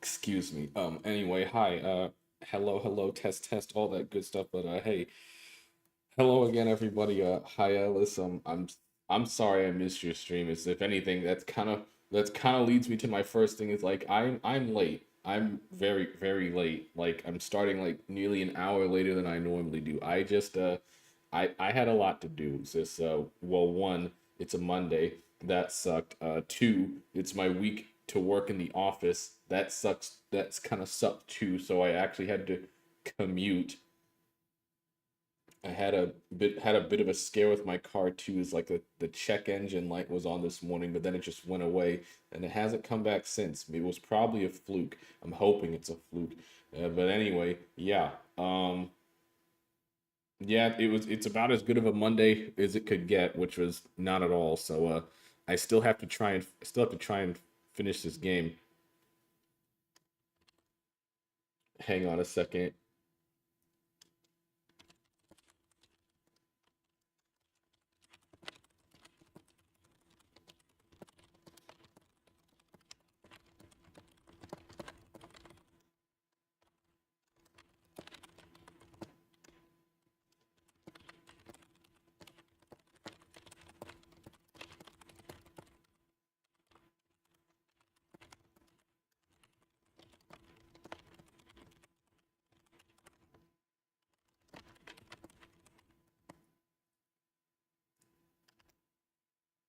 Excuse me. Anyway, hi. Hello, test, all that good stuff. But hey, hello again, everybody. Hi, Alice. I'm sorry I missed your stream. Is if anything, that's kind of leads me to my first thing. Is like I'm late. I'm very late. Like I'm starting like nearly an hour later than I normally do. I had a lot to do. This well, one, it's a Monday. That sucked. Two, it's my week to work in the office. That sucks. That's kind of sucked too. So I actually had to commute. I had a bit of a scare with my car too. Is like the check engine light was on this morning, but then it just went away, and it hasn't come back since. It was probably a fluke. I'm hoping it's a fluke. But anyway, yeah. Yeah, it's about as good of a Monday as it could get, which was not at all. So I still have to try and finish this game. Hang on a second.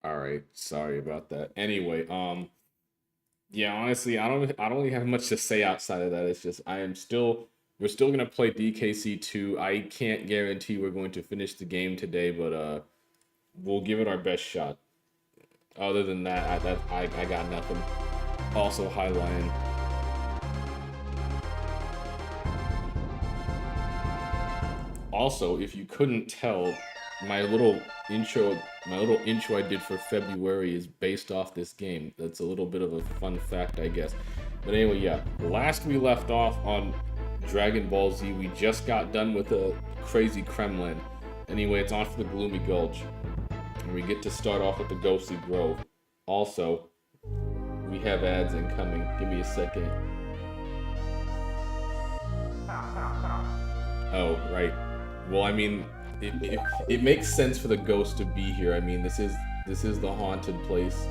All right, sorry about that. Anyway, yeah, honestly, I don't really have much to say outside of that. It's just we're still gonna play DKC 2. I can't guarantee we're going to finish the game today, but we'll give it our best shot. Other than that, I got nothing. Also, hi Lion. Also, if you couldn't tell, my little intro my little intro I did for February is based off this game. That's a little bit of a fun fact, I guess. But anyway, yeah. Last we left off on Dragon Ball Z, we just got done with a crazy Kremlin. Anyway, it's on for the Gloomy Gulch. And we get to start off with the Ghostly Grove. Also, We have ads incoming. Give me a second. Oh, right. Well, I mean, it makes sense for the ghost to be here. I mean, this is the haunted place.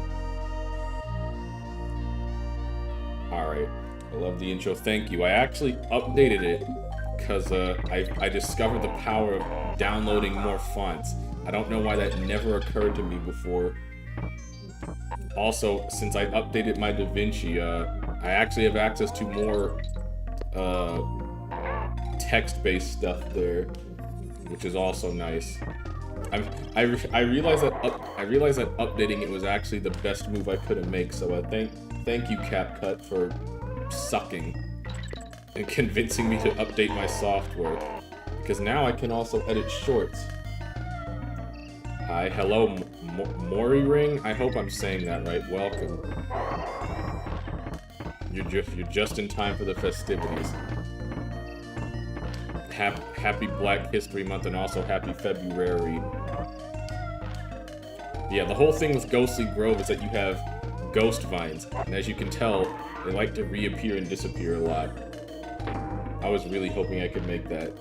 Alright. I love the intro. Thank you. I actually updated it because I discovered the power of downloading more fonts. I don't know why that never occurred to me before. Also, since I updated my DaVinci, I actually have access to more text-based stuff there, which is also nice. I realized that updating it was actually the best move I could have made. So thank you, CapCut, for sucking and convincing me to update my software, because now I can also edit shorts. Hi, hello, Mori Ring. I hope I'm saying that right. Welcome. You're just in time for the festivities. Happy Black History Month, and also happy Febru-Rare-Y. Yeah, the whole thing with Ghostly Grove is that you have ghost vines, and as you can tell, they like to reappear and disappear a lot. I was really hoping I could make that.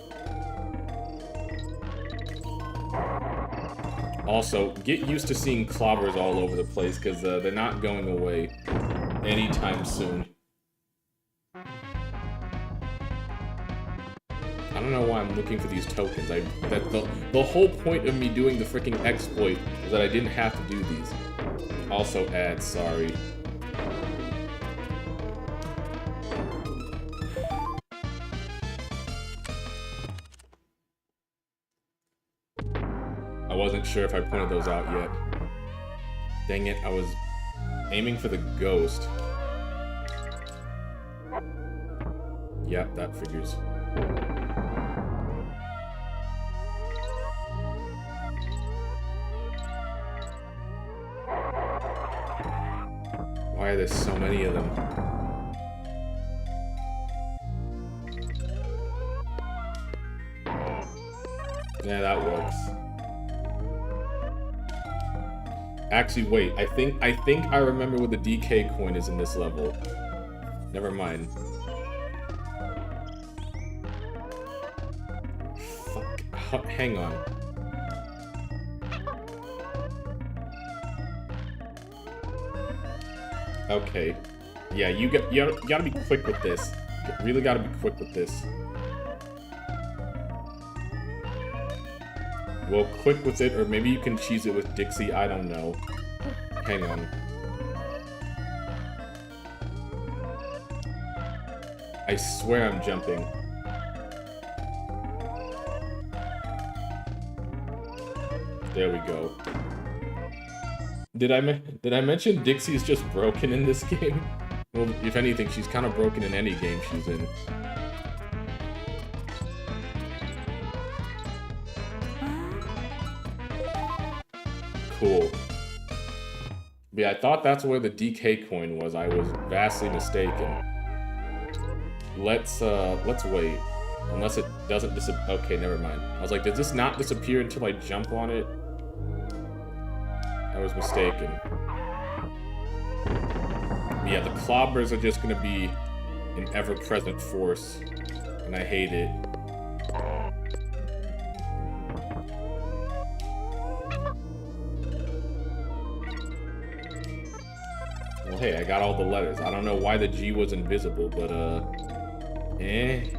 Also, get used to seeing clobbers all over the place, because they're not going away anytime soon. I don't know why I'm looking for these tokens. The whole point of me doing the freaking exploit was that I didn't have to do these. Also ads, sorry. I wasn't sure if I pointed those out yet. Dang it, I was aiming for the ghost. Yep, that figures. Why are there so many of them? Yeah, that works. Actually, wait. I think I remember where the DK coin is in this level. Never mind. Fuck. Hang on. Okay. Yeah, you gotta be quick with this. You really gotta be quick with this. Well, quick with it, or maybe you can cheese it with Dixie, I don't know. Hang on. I swear I'm jumping. There we go. Did I mention Dixie is just broken in this game? Well, if anything, she's kind of broken in any game she's in. Cool. Yeah, I thought that's where the DK coin was. I was vastly mistaken. Let's wait. Unless it doesn't disappear. Okay, never mind. I was like, does this not disappear until I jump on it? I was mistaken. Yeah, the clobbers are just gonna be an ever-present force, and I hate it. Well, hey, I got all the letters. I don't know why the G was invisible, but, eh.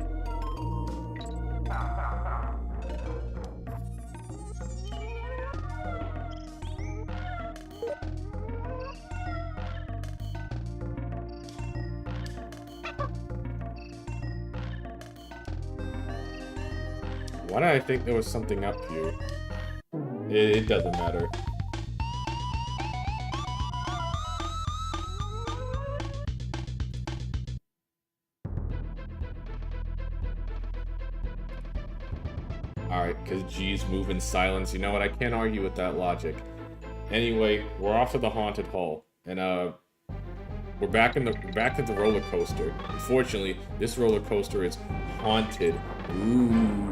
Why did I think there was something up here? It doesn't matter. Alright, because G's move in silence. You know what? I can't argue with that logic. Anyway, we're off to the haunted hall. And, we're back at the roller coaster. Unfortunately, this roller coaster is haunted. Ooh.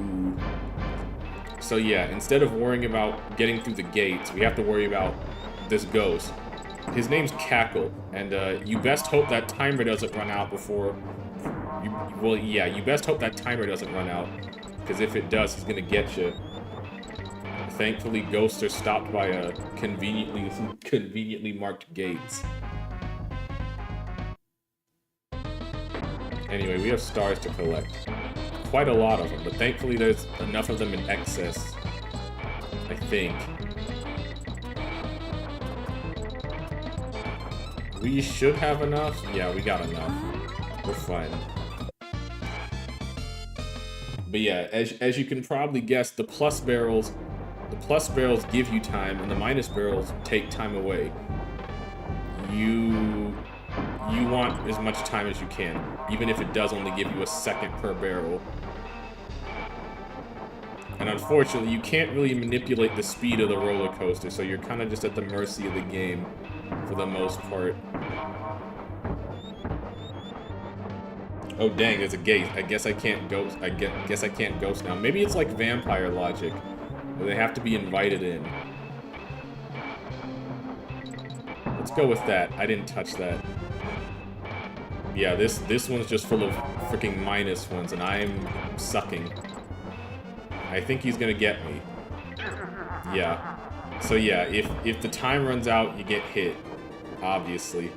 So yeah, instead of worrying about getting through the gates, we have to worry about this ghost. his name's Cackle, and you best hope that timer doesn't run out before... well, yeah, you best hope that timer doesn't run out, because if it does, he's gonna get you. Thankfully, ghosts are stopped by conveniently marked gates. Anyway, we have stars to collect. Quite a lot of them, but thankfully there's enough of them in excess. I think. We should have enough? Yeah, we got enough. We're fine. But yeah, as you can probably guess, the plus barrels give you time, and the minus barrels take time away. You want as much time as you can, even if it does only give you a second per barrel. And unfortunately, you can't really manipulate the speed of the roller coaster, so you're kind of just at the mercy of the game for the most part. Oh dang, there's a gate. I guess I can't ghost. Guess I can't ghost now. Maybe it's like vampire logic, where they have to be invited in. Let's go with that. I didn't touch that. Yeah, this one's just full of freaking minus ones, and I'm sucking. I think he's gonna get me. Yeah. So yeah, if the time runs out, you get hit. Obviously.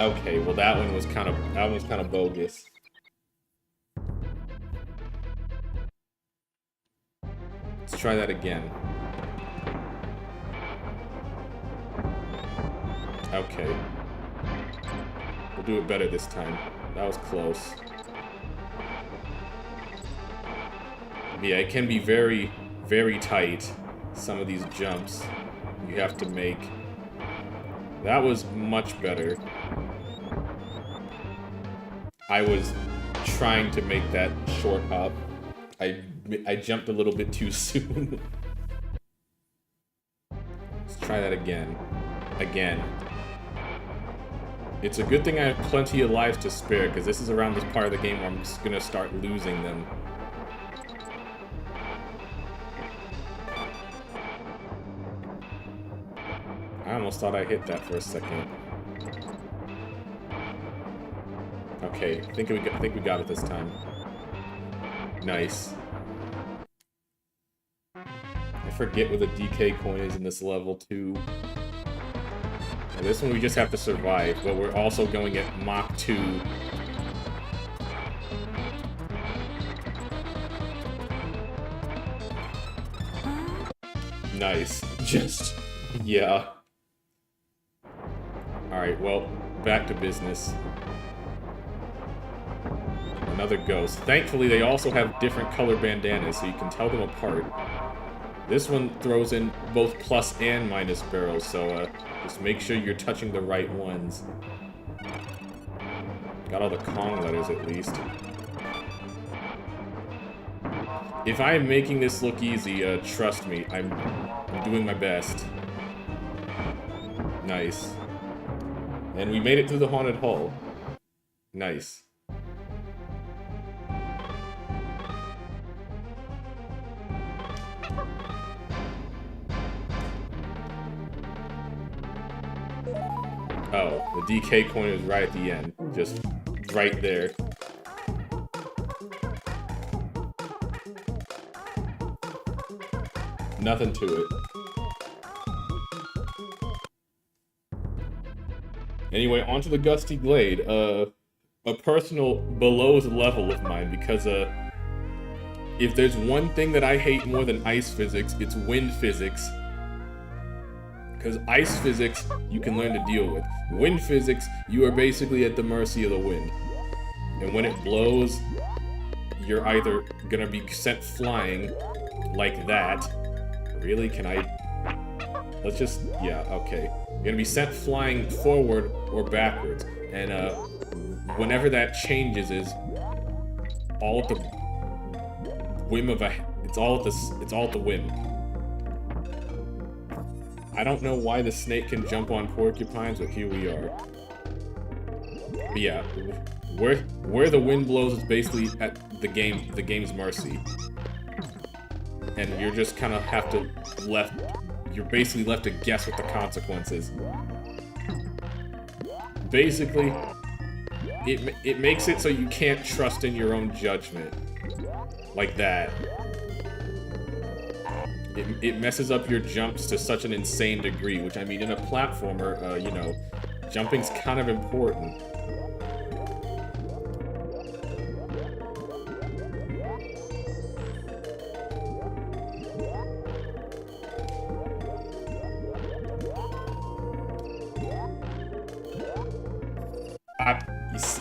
Okay, well that one was kind of bogus. Let's try that again. Okay. We'll do it better this time. That was close. Yeah, it can be very, very tight, some of these jumps you have to make. That was much better. I was trying to make that short hop. I jumped a little bit too soon. Let's try that again. Again. It's a good thing I have plenty of lives to spare, because this is around this part of the game where I'm just gonna start losing them. I almost thought I hit that for a second. Okay, I think we got it this time. Nice. I forget what the DK coin is in this level too. And this one we just have to survive, but we're also going at Mach 2. Nice. Just, yeah. Alright, well, back to business. Another ghost. Thankfully, they also have different color bandanas, so you can tell them apart. This one throws in both plus and minus barrels, so just make sure you're touching the right ones. Got all the Kong letters at least. If I am making this look easy, trust me, I'm doing my best. Nice. And we made it through the haunted hall. Nice. Oh, the DK coin is right at the end. Just right there. Nothing to it. Anyway, onto the Gusty Glade. A personal below level of mine, because if there's one thing that I hate more than ice physics, it's wind physics. Because ice physics, you can learn to deal with. Wind physics, you are basically at the mercy of the wind. And when it blows, you're either gonna be sent flying like that. Really? Can I? Let's just, yeah, okay. You're gonna be sent flying forward or backwards. And whenever that changes is all at the whim of it's all at the whim. I don't know why the snake can jump on porcupines, but here we are. But yeah, where the wind blows is basically at the game's mercy. And you're just kind of have to you're basically left to guess what the consequences. Basically, it makes it so you can't trust in your own judgment. Like that. It messes up your jumps to such an insane degree, which I mean, in a platformer, you know, jumping's kind of important.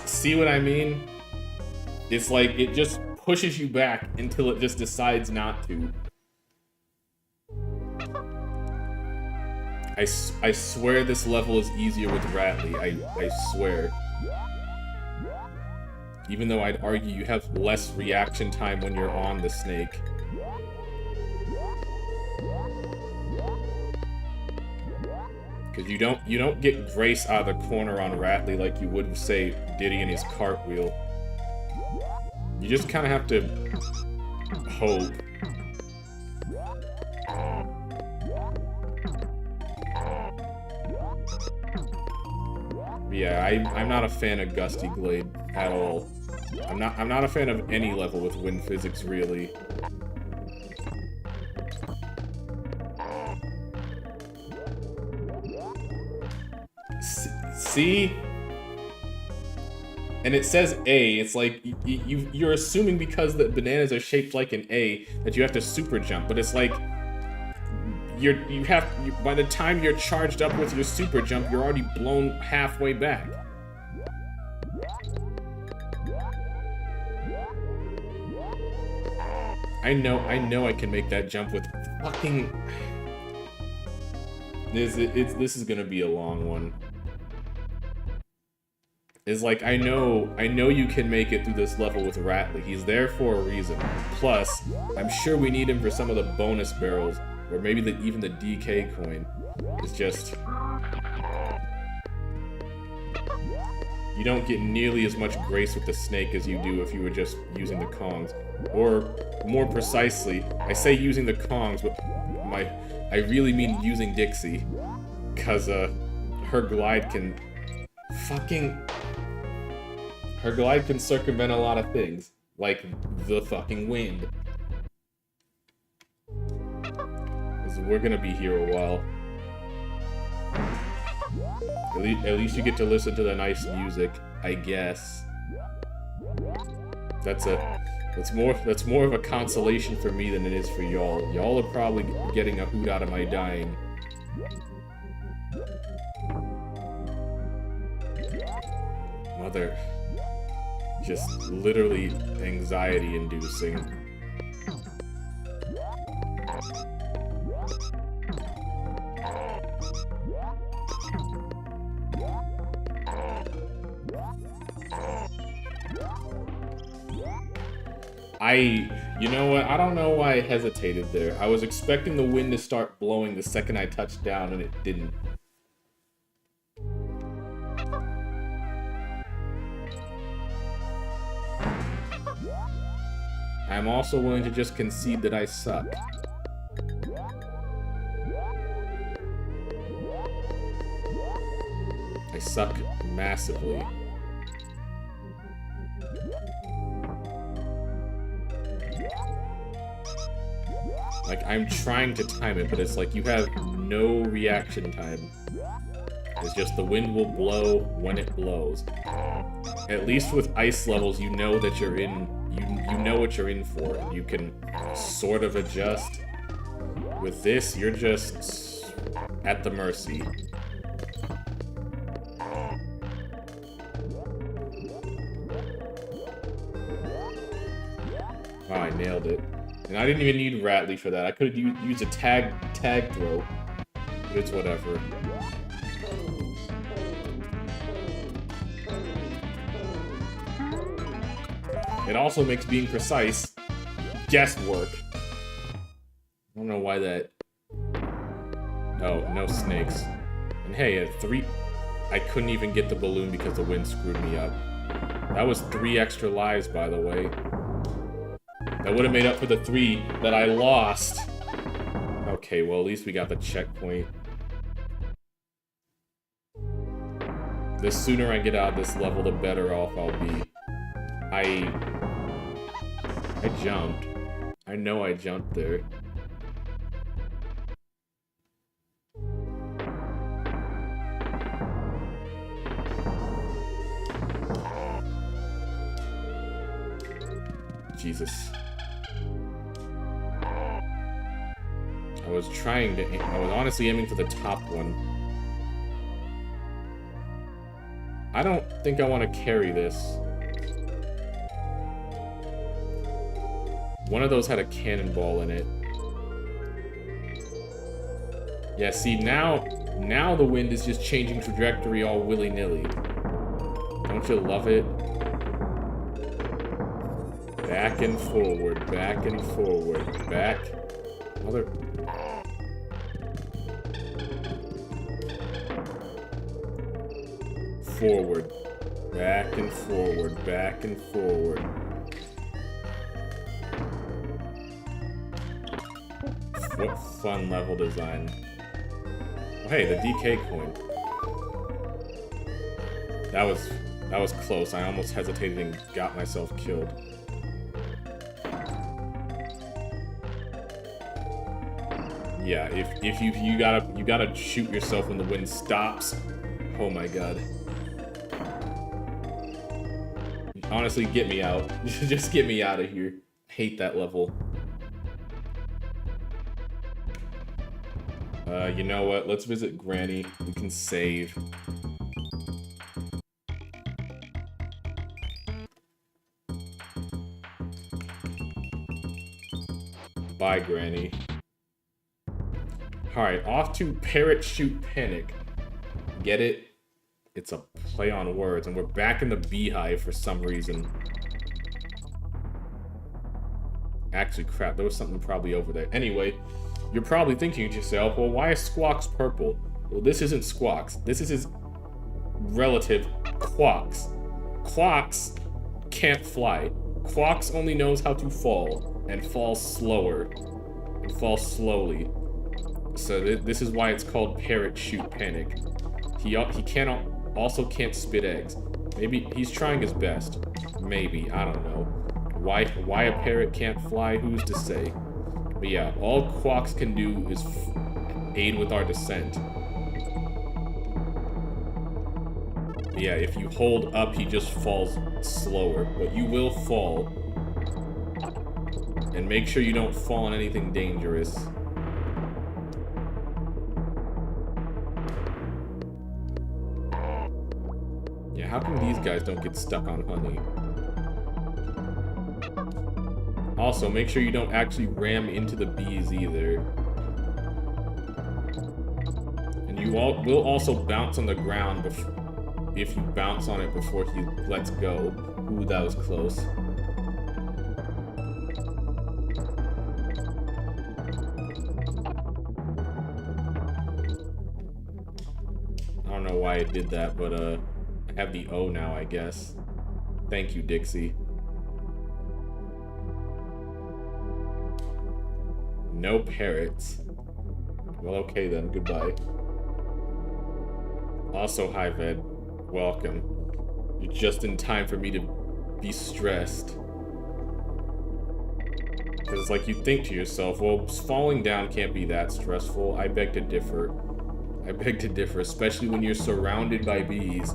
See what I mean? It's like, it just pushes you back until it just decides not to. I swear this level is easier with Rattly. I swear. Even though I'd argue you have less reaction time when you're on the snake. Because you don't get grace out of the corner on Rattly like you would, say, Diddy in his cartwheel. You just kind of have to hope. Yeah, I'm not a fan of Gusty Glade at all. I'm not a fan of any level with wind physics, really. See? And it says A. It's like you're assuming because the bananas are shaped like an A that you have to super jump, but it's like by the time you're charged up with your super jump, you're already blown halfway back. I know I can make that jump with fucking. This is gonna be a long one. It's like, I know you can make it through this level with Rattly. He's there for a reason. Plus, I'm sure we need him for some of the bonus barrels, or maybe even the DK coin. It's just, you don't get nearly as much grace with the snake as you do if you were just using the Kongs. Or, more precisely, I say using the Kongs, but I really mean using Dixie. Cause, her glide can her glide can circumvent a lot of things, like the fucking wind. We're gonna be here a while. At least you get to listen to the nice music, I guess. That's more of a consolation for me than it is for y'all. Y'all are probably getting a hoot out of my dying. Mother. Just literally anxiety-inducing. You know what? I don't know why I hesitated there. I was expecting the wind to start blowing the second I touched down, and it didn't. I'm also willing to just concede that I suck. I suck massively. Like, I'm trying to time it, but it's like you have no reaction time. It's just the wind will blow when it blows. At least with ice levels, you know that you're in, you know what you're in for. You can sort of adjust. With this, you're just at the mercy. Oh, I nailed it. And I didn't even need Rattly for that. I could have used a tag throw. But it's whatever. It also makes being precise guesswork. I don't know why that... Oh, no snakes. And hey, at 3... I couldn't even get the balloon because the wind screwed me up. That was 3 extra lives, by the way. That would have made up for the 3 that I lost. Okay, well, at least we got the checkpoint. The sooner I get out of this level, the better off I'll be. I jumped. I know I jumped there. Jesus. I was honestly aiming for the top one. I don't think I want to carry this. One of those had a cannonball in it. Yeah, see, now the wind is just changing trajectory all willy-nilly. Don't you love it? Back and forward, back and forward, back. Mother... Forward. Back and forward, back and forward. What fun level design. Oh, hey, the DK coin. That was close. I almost hesitated and got myself killed. Yeah, if you gotta shoot yourself when the wind stops. Oh my god. Honestly, get me out. Just get me out of here. Hate that level. You know what? Let's visit Granny. We can save. Bye, Granny. Alright, off to Parrot Shoot Panic. Get it? It's a play on words, and we're back in the beehive for some reason. Actually, crap, there was something probably over there. Anyway, you're probably thinking to yourself, well, why is Squawks purple? Well, this isn't Squawks. This is his relative, Quawks. Quawks can't fly. Quawks only knows how to fall, and falls slower, and falls slowly. So this is why it's called Parrot Shoot Panic. He also can't spit eggs. Maybe he's trying his best. Maybe, I don't know. Why a parrot can't fly, who's to say? But yeah, all Quawks can do is aid with our descent. Yeah, if you hold up, he just falls slower, but you will fall. And make sure you don't fall on anything dangerous. Yeah, how come these guys don't get stuck on honey? Also, make sure you don't actually ram into the bees either. And you will also bounce on the ground if you bounce on it before he lets go. Ooh, that was close. I don't know why I did that, but I have the O now, I guess. Thank you, Dixie. No parrots. Well, okay then, goodbye. Also, hi, Ved. Welcome. You're just in time for me to be stressed. Because it's like you think to yourself, well, falling down can't be that stressful. I beg to differ. I beg to differ, especially when you're surrounded by bees.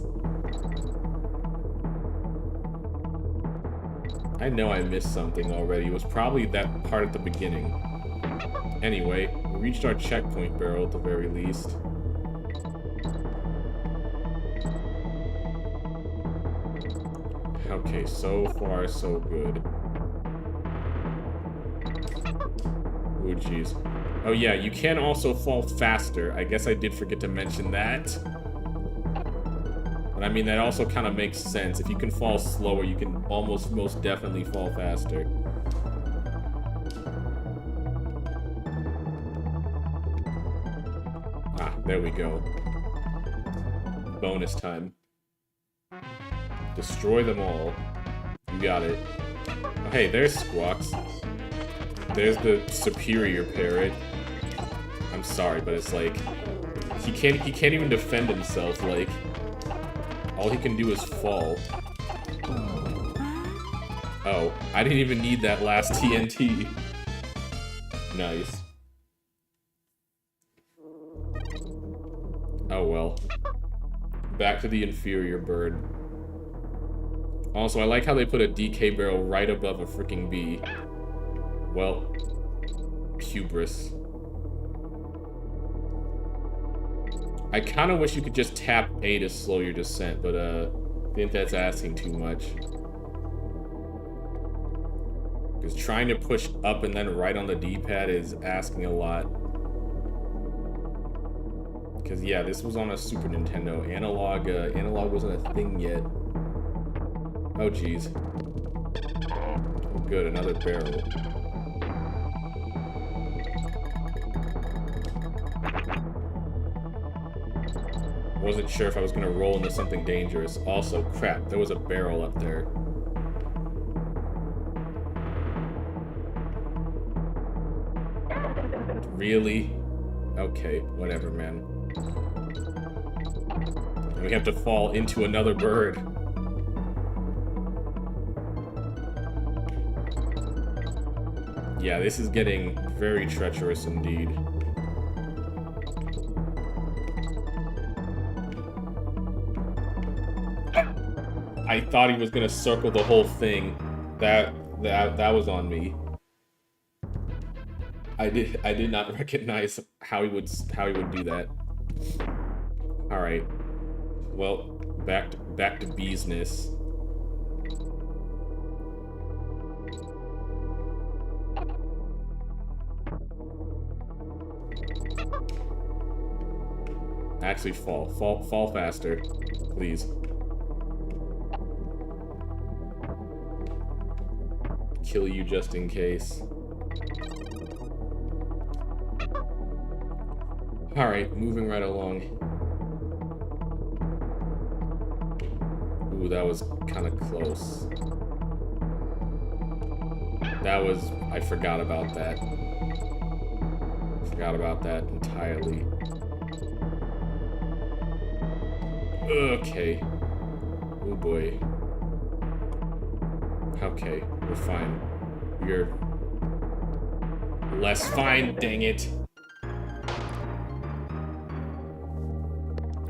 I know I missed something already. It was probably that part at the beginning. Anyway, we reached our checkpoint barrel at the very least. Okay, so far so good. Oh, jeez. Oh yeah, you can also fall faster. I guess I did forget to mention that. But I mean, that also kind of makes sense. If you can fall slower, you can almost most definitely fall faster. Ah, there we go. Bonus time. Destroy them all. You got it. Oh, hey, there's Squawks. There's the superior parrot. I'm sorry, but it's like he can't even defend himself. Like all he can do is fall. Oh, I didn't even need that last TNT. Nice. Oh well. Back to the inferior bird. Also, I like how they put a DK barrel right above a freaking bee. Well, hubris. I kind of wish you could just tap A to slow your descent, but I think that's asking too much. Because trying to push up and then right on the D-pad is asking a lot. Because yeah, this was on a Super Nintendo. Analog wasn't a thing yet. Oh geez. Oh good, another barrel. Wasn't sure if I was gonna roll into something dangerous. Also, crap, there was a barrel up there. Really? Okay, whatever, man. And we have to fall into another bird. Yeah, this is getting very treacherous indeed. I thought he was gonna circle the whole thing. That was on me. I did not recognize how he would do that. All right. Well, back to business. Actually, fall faster, please. Kill you just in case. Alright, moving right along. Ooh, that was kind of close. I forgot about that. Forgot about that entirely. Okay. Oh boy. Okay, we're fine. We're less fine, dang it.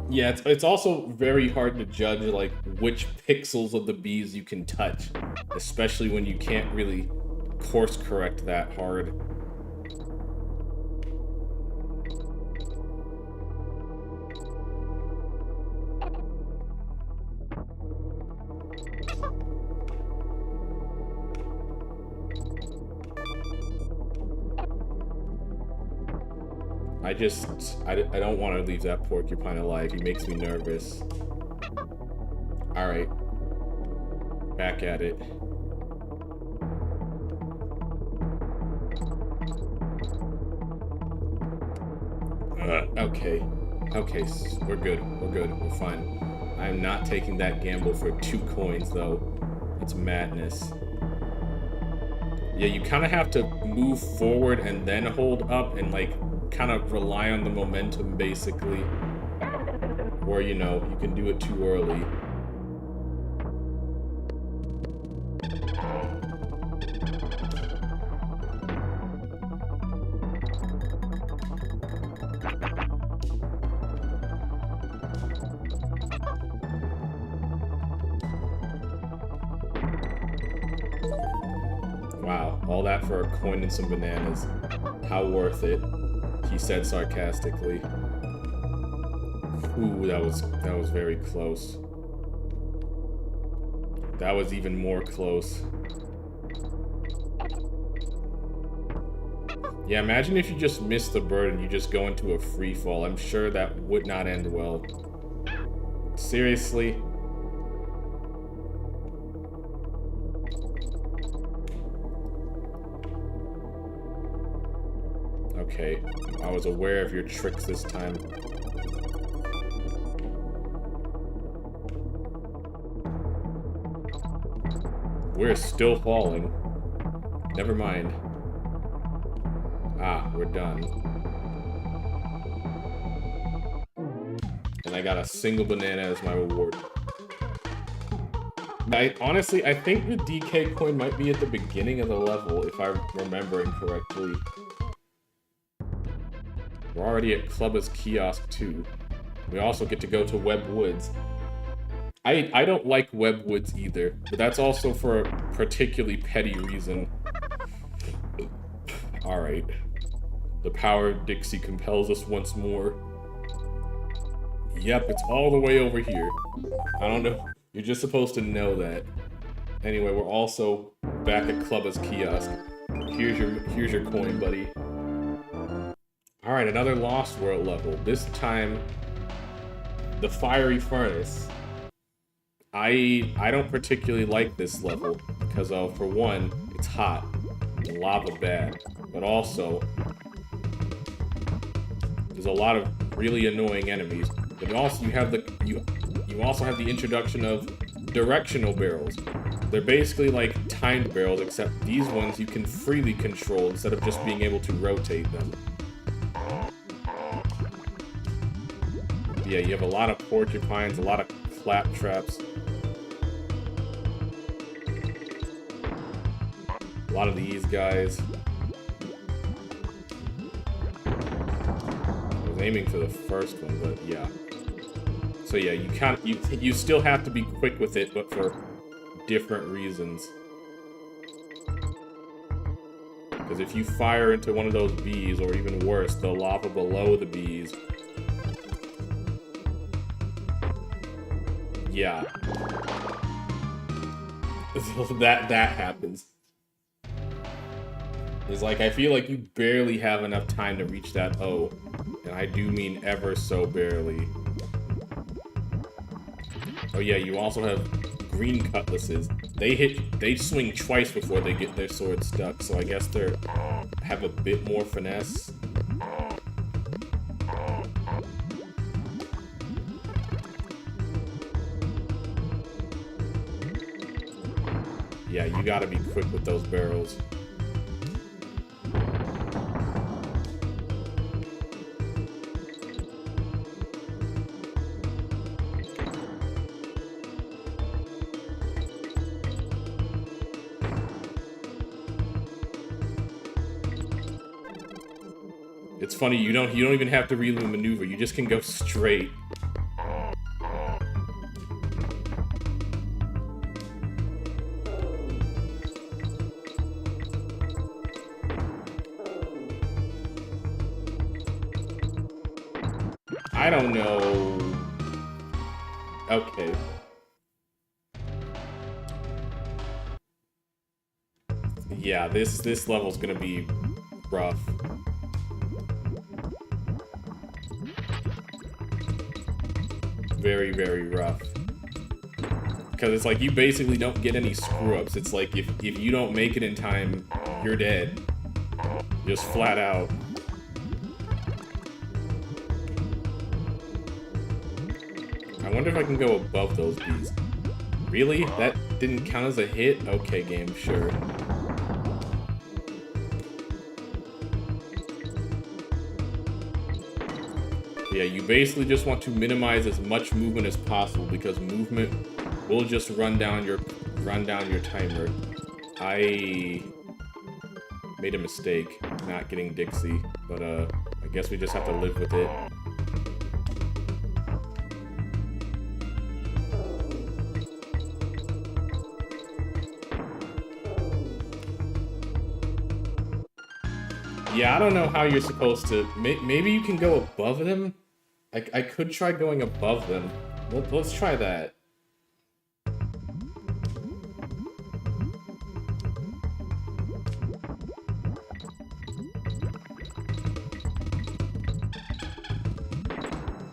Yeah, it's also very hard to judge, like, which pixels of the bees you can touch, especially when you can't really course correct that hard. I don't want to leave that porcupine alive. He makes me nervous. Alright. Back at it. Okay. Okay, we're good. We're good. We're fine. I'm not taking that gamble for 2 coins, though. It's madness. Yeah, you kind of have to move forward and then hold up and, like, kind of rely on the momentum, basically. Or, you know, you can do it too early. Wow, all that for a coin and some bananas. How worth it? He said sarcastically. Ooh, that was very close. That was even more close. Yeah, imagine if you just missed the bird and you just go into a free fall. I'm sure that would not end well. Seriously? Okay, I was aware of your tricks this time. We're still falling. Never mind. Ah, we're done. And I got a single banana as my reward. Honestly, I think the DK coin might be at the beginning of the level, if I'm remembering correctly. We're already at Clubba's Kiosk, too. We also get to go to Web Woods. I don't like Web Woods either, but that's also for a particularly petty reason. Alright. The power of Dixie compels us once more. Yep, it's all the way over here. I don't know. You're just supposed to know that. Anyway, we're also back at Clubba's Kiosk. Here's your coin, buddy. Alright, another Lost World level. This time, the Fiery Furnace. I don't particularly like this level because, for one, it's hot and lava bad, but also there's a lot of really annoying enemies. But also you have you also have the introduction of directional barrels. They're basically like timed barrels, except these ones you can freely control instead of just being able to rotate them. Yeah, you have a lot of porcupines, a lot of claptraps. A lot of these guys. I was aiming for the first one, but yeah. So yeah, you still have to be quick with it, but for different reasons. Because if you fire into one of those bees, or even worse, the lava below the bees, yeah, that happens. It's like, I feel like you barely have enough time to reach that O. And I do mean ever so barely. Oh yeah, you also have green cutlasses. They swing twice before they get their sword stuck, so I guess they have a bit more finesse. Yeah, you gotta be quick with those barrels. It's funny, you don't even have to reload maneuver, you just can go straight. I don't know. Okay. Yeah, this level's gonna be rough. Very, very rough. Because it's like, you basically don't get any screw-ups. It's like, if you don't make it in time, you're dead. Just flat out. I wonder if I can go above those bees. Really? That didn't count as a hit? Okay, game, sure. Yeah, you basically just want to minimize as much movement as possible, because movement will just run down your timer. I made a mistake not getting Dixie, but I guess we just have to live with it. Yeah, I don't know how you're supposed to. Maybe you can go above them? I could try going above them. Let's try that.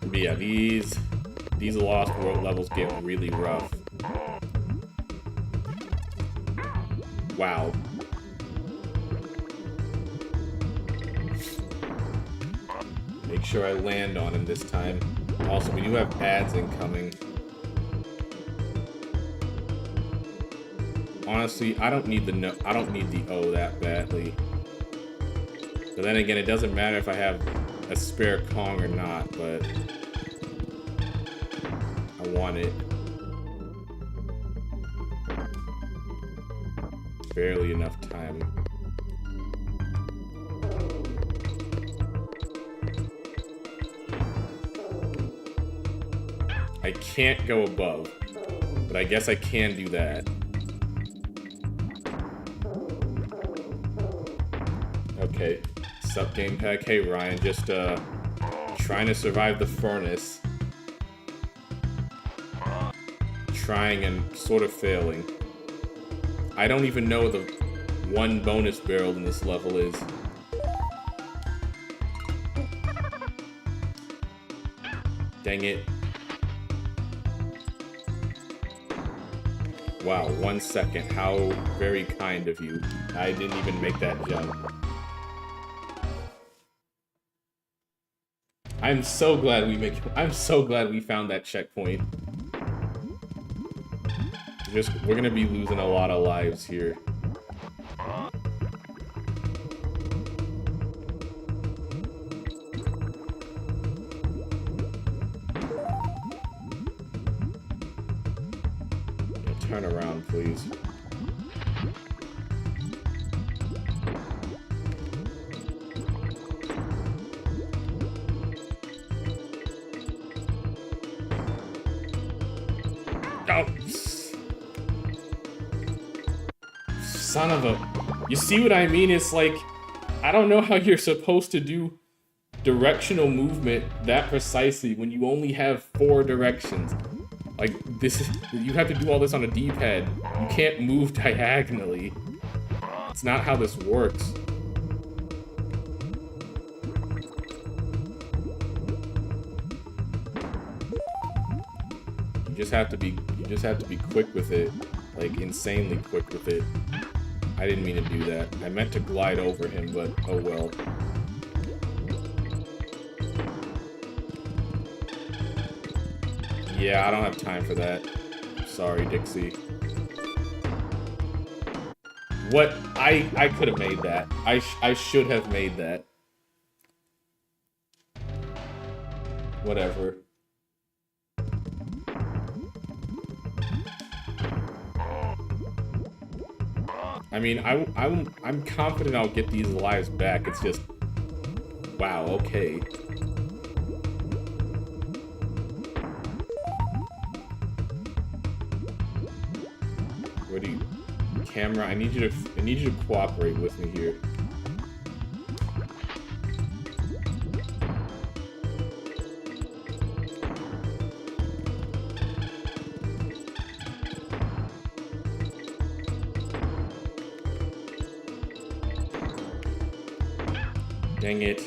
But yeah, these Lost World levels get really rough. Wow. Make sure I land on him this time. Also, we do have ads incoming. Honestly, I don't need the O that badly. But then again, it doesn't matter if I have a spare Kong or not, but I want it. Barely enough time. I can't go above, but I guess I can do that. Okay. Sup, game pack? Hey, Ryan, just trying to survive the furnace. Trying and sort of failing. I don't even know the one bonus barrel in this level is. Dang it. Wow, 1 second. How very kind of you. I didn't even make that jump. I'm so glad we found that checkpoint. We're gonna be losing a lot of lives here. Yeah, turn around, please. Oh. Son of a... You see what I mean? It's like, I don't know how you're supposed to do directional movement that precisely when you only have 4 directions. Like, this is... You have to do all this on a D-pad. You can't move diagonally. It's not how this works. You just have to be quick with it. Like, insanely quick with it. I didn't mean to do that. I meant to glide over him, but oh well. Yeah, I don't have time for that. Sorry, Dixie. What? I could have made that. I should have made that. Whatever. I mean, I'm confident I'll get these lives back. It's just, wow, okay. Where do you, camera? I need you to cooperate with me here. Dang it.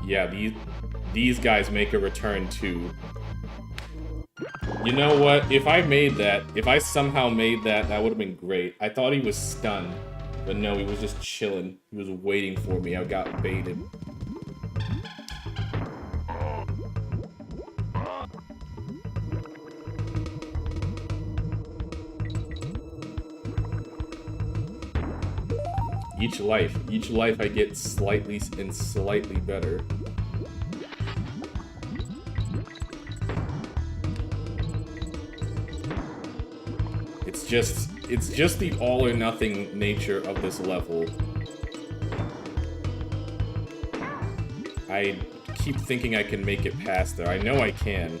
Yeah, these guys make a return too. You know what? If I somehow made that, that would have been great. I thought he was stunned, but no, he was just chilling. He was waiting for me. I got baited. Each life I get slightly better. It's just the all or nothing nature of this level. I keep thinking I can make it past there. I know I can.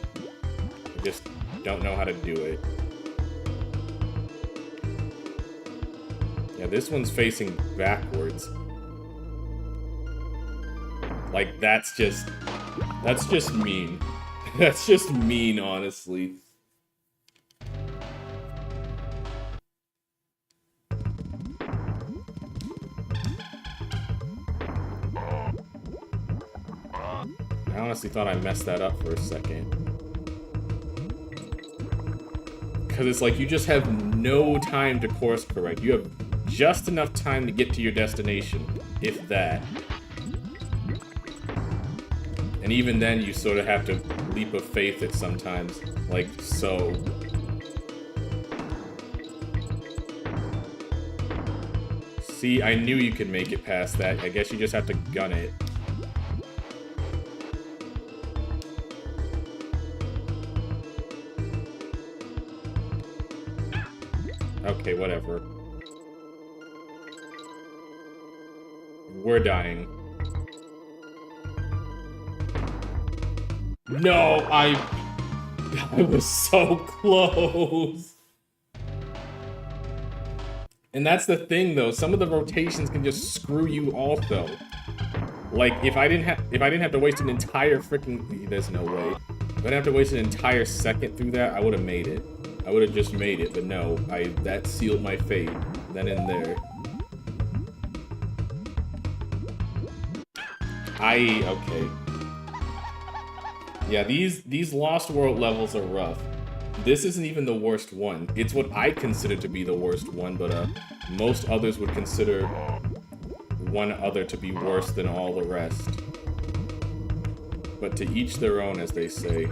I just don't know how to do it. Yeah, this one's facing backwards. Like, that's just mean. That's just mean, honestly. I honestly thought I messed that up for a second. Because it's like you just have no time to course correct. You have just enough time to get to your destination, if that. And even then, you sort of have to leap of faith it sometimes, like so. See, I knew you could make it past that. I guess you just have to gun it. Okay, whatever. We're dying. No, I was so close. And that's the thing, though. Some of the rotations can just screw you also. Like, if I didn't have to waste an entire freaking... There's no way. If I didn't have to waste an entire second through that, I would have made it. I would have just made it, but no. That sealed my fate. Then and there. Okay. Yeah, these Lost World levels are rough. This isn't even the worst one. It's what I consider to be the worst one, but most others would consider one other to be worse than all the rest. But to each their own, as they say.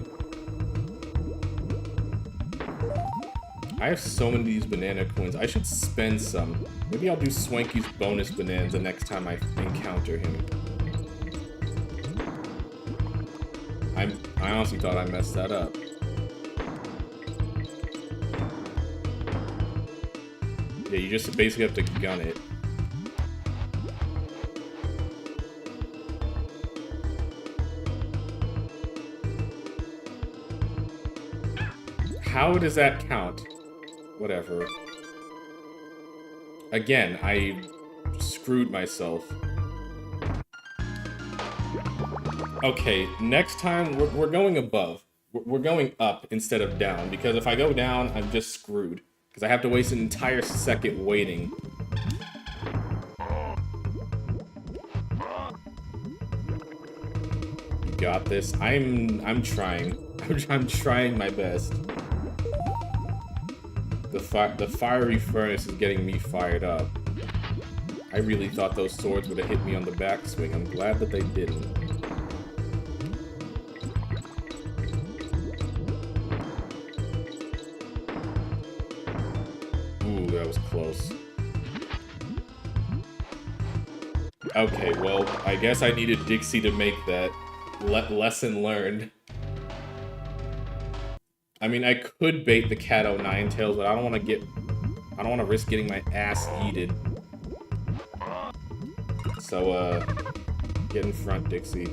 I have so many of these banana coins. I should spend some. Maybe I'll do Swanky's bonus bonanza next time I encounter him. I honestly thought I messed that up. Yeah, you just basically have to gun it. How does that count? Whatever. Again, I screwed myself. Okay, next time we're going above. We're going up instead of down, because if I go down, I'm just screwed. Because I have to waste an entire second waiting. You got this. I'm trying. I'm trying my best. The fiery furnace is getting me fired up. I really thought those swords would have hit me on the backswing. I'm glad that they didn't. Ooh, that was close. Okay, well, I guess I needed Dixie to make that. Lesson learned. I mean, I could bait the cat o' nine tails, but I don't want to risk getting my ass yeeted. So, get in front, Dixie.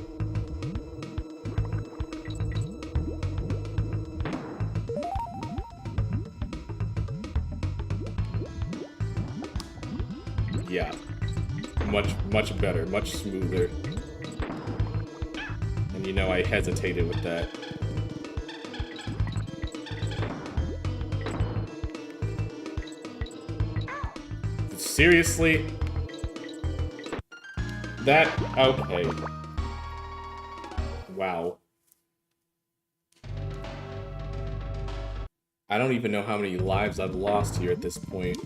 Yeah. Much better, much smoother. And you know I hesitated with that. Seriously? That... okay. Wow. I don't even know how many lives I've lost here at this point.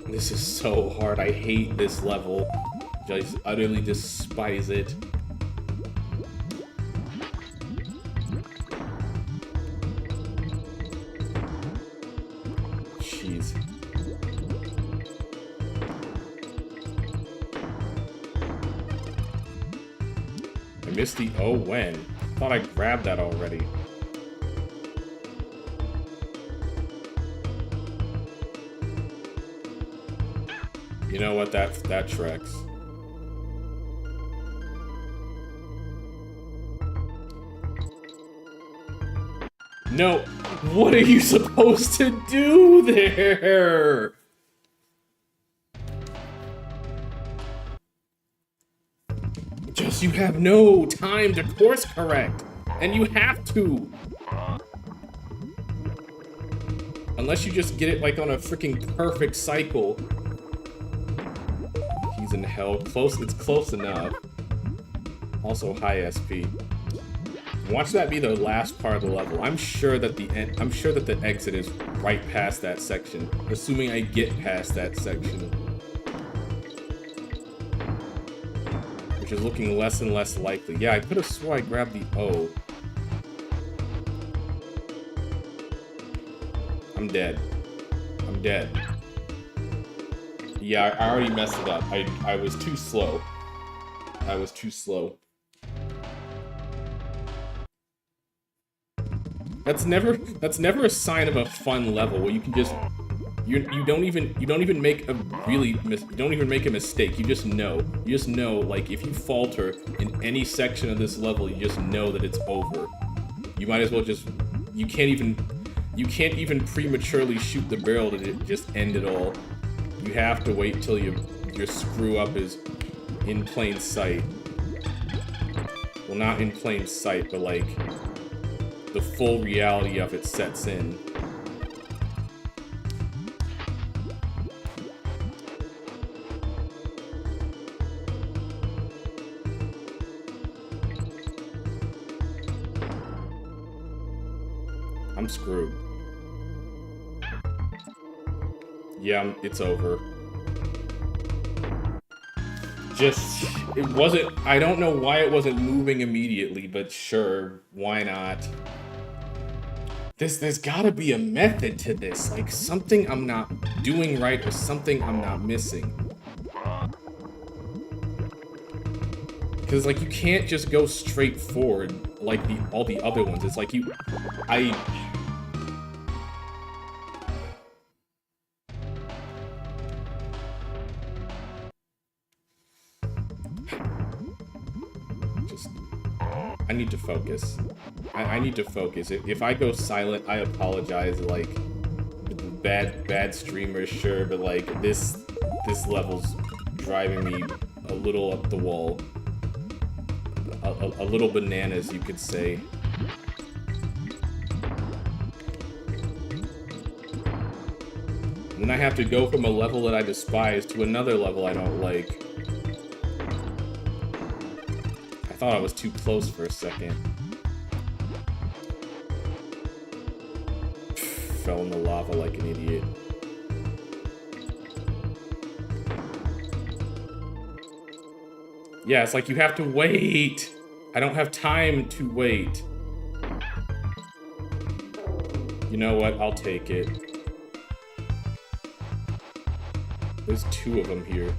This is so hard. I hate this level. Just utterly despise it. Jeez. I missed the oh when. Thought I grabbed that already. You know what? That tracks. No, what are you supposed to do there? Just you have no time to course correct, and you have to. Unless you just get it like on a freaking perfect cycle. He's in hell. Close. It's close enough. Also high SP. Watch that be the last part of the level. I'm sure that the exit is right past that section, assuming I get past that section, which is looking less and less likely. Yeah, I could have swore I grabbed the O. I'm dead. I'm dead. Yeah, I already messed it up. I was too slow. I was too slow. That's never a sign of a fun level where you can just you don't even make a mistake. You just know. You just know, like, if you falter in any section of this level, you just know that it's over. You might as well just you can't even prematurely shoot the barrel to just end it all. You have to wait till your screw up is in plain sight. Well, not in plain sight, but like the full reality of it sets in. I'm screwed. Yeah, it's over. It wasn't, I don't know why it wasn't moving immediately, but sure, why not? There's gotta be a method to this, like something I'm not doing right or something I'm not missing. Because, like, you can't just go straight forward like all the other ones. It's like I need to focus. I need to focus. If I go silent, I apologize. Like, bad streamer, sure, but like this level's driving me a little up the wall. A little bananas, you could say. And then I have to go from a level that I despise to another level I don't like. I thought I was too close for a second. Fell in the lava like an idiot. Yeah, it's like you have to wait. I don't have time to wait. You know what? I'll take it. There's two of them here.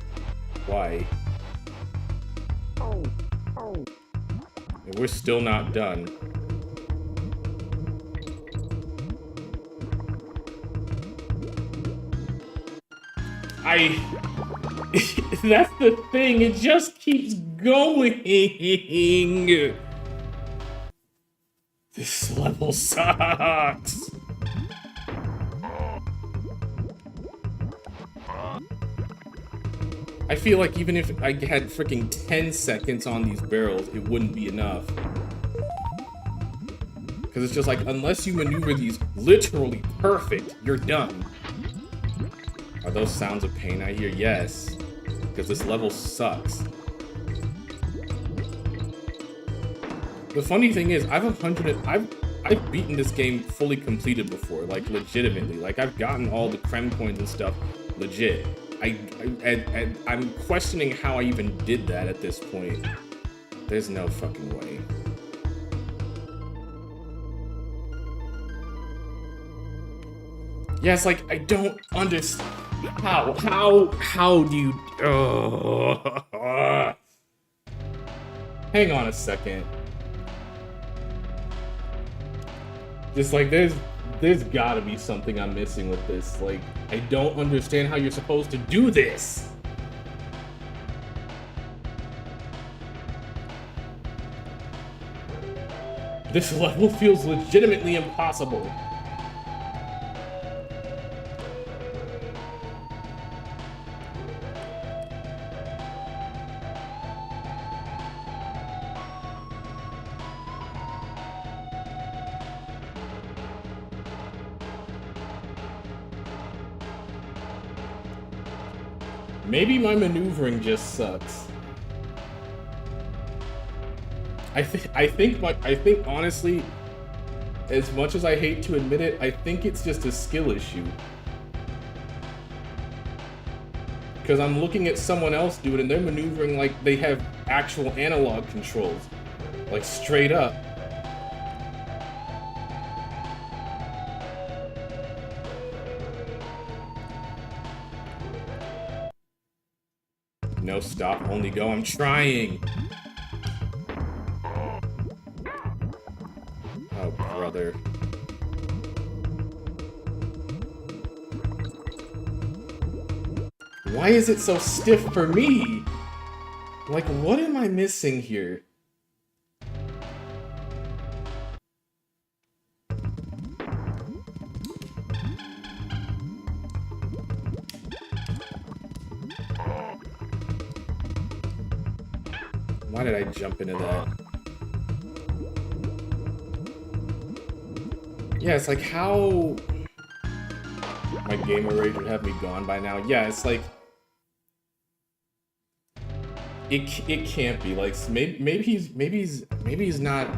Why? And we're still not done. That's the thing, it just keeps going. This level sucks. I feel like even if I had freaking 10 seconds on these barrels, it wouldn't be enough. Because it's just like, unless you maneuver these literally perfect, you're done. Are those sounds of pain I hear? Yes. Because this level sucks. The funny thing is, I've beaten this game fully completed before, like legitimately. Like, I've gotten all the creme coins and stuff legit. I'm questioning how I even did that at this point. There's no fucking way. Yeah, it's like, I don't understand. How do you... Hang on a second. Just like, there's gotta be something I'm missing with this. Like, I don't understand how you're supposed to do this. This level feels legitimately impossible. Maybe my maneuvering just sucks. I think honestly, as much as I hate to admit it, I think it's just a skill issue. Because I'm looking at someone else do it and they're maneuvering like they have actual analog controls. Like, straight up. No go, stop, only go. I'm trying. Oh, brother. Why is it so stiff for me? Like, what am I missing here? Why did I jump into that? Yeah, it's like how... My gamer rage would have me gone by now. Yeah, it's like... It can't be. Like, maybe he's not...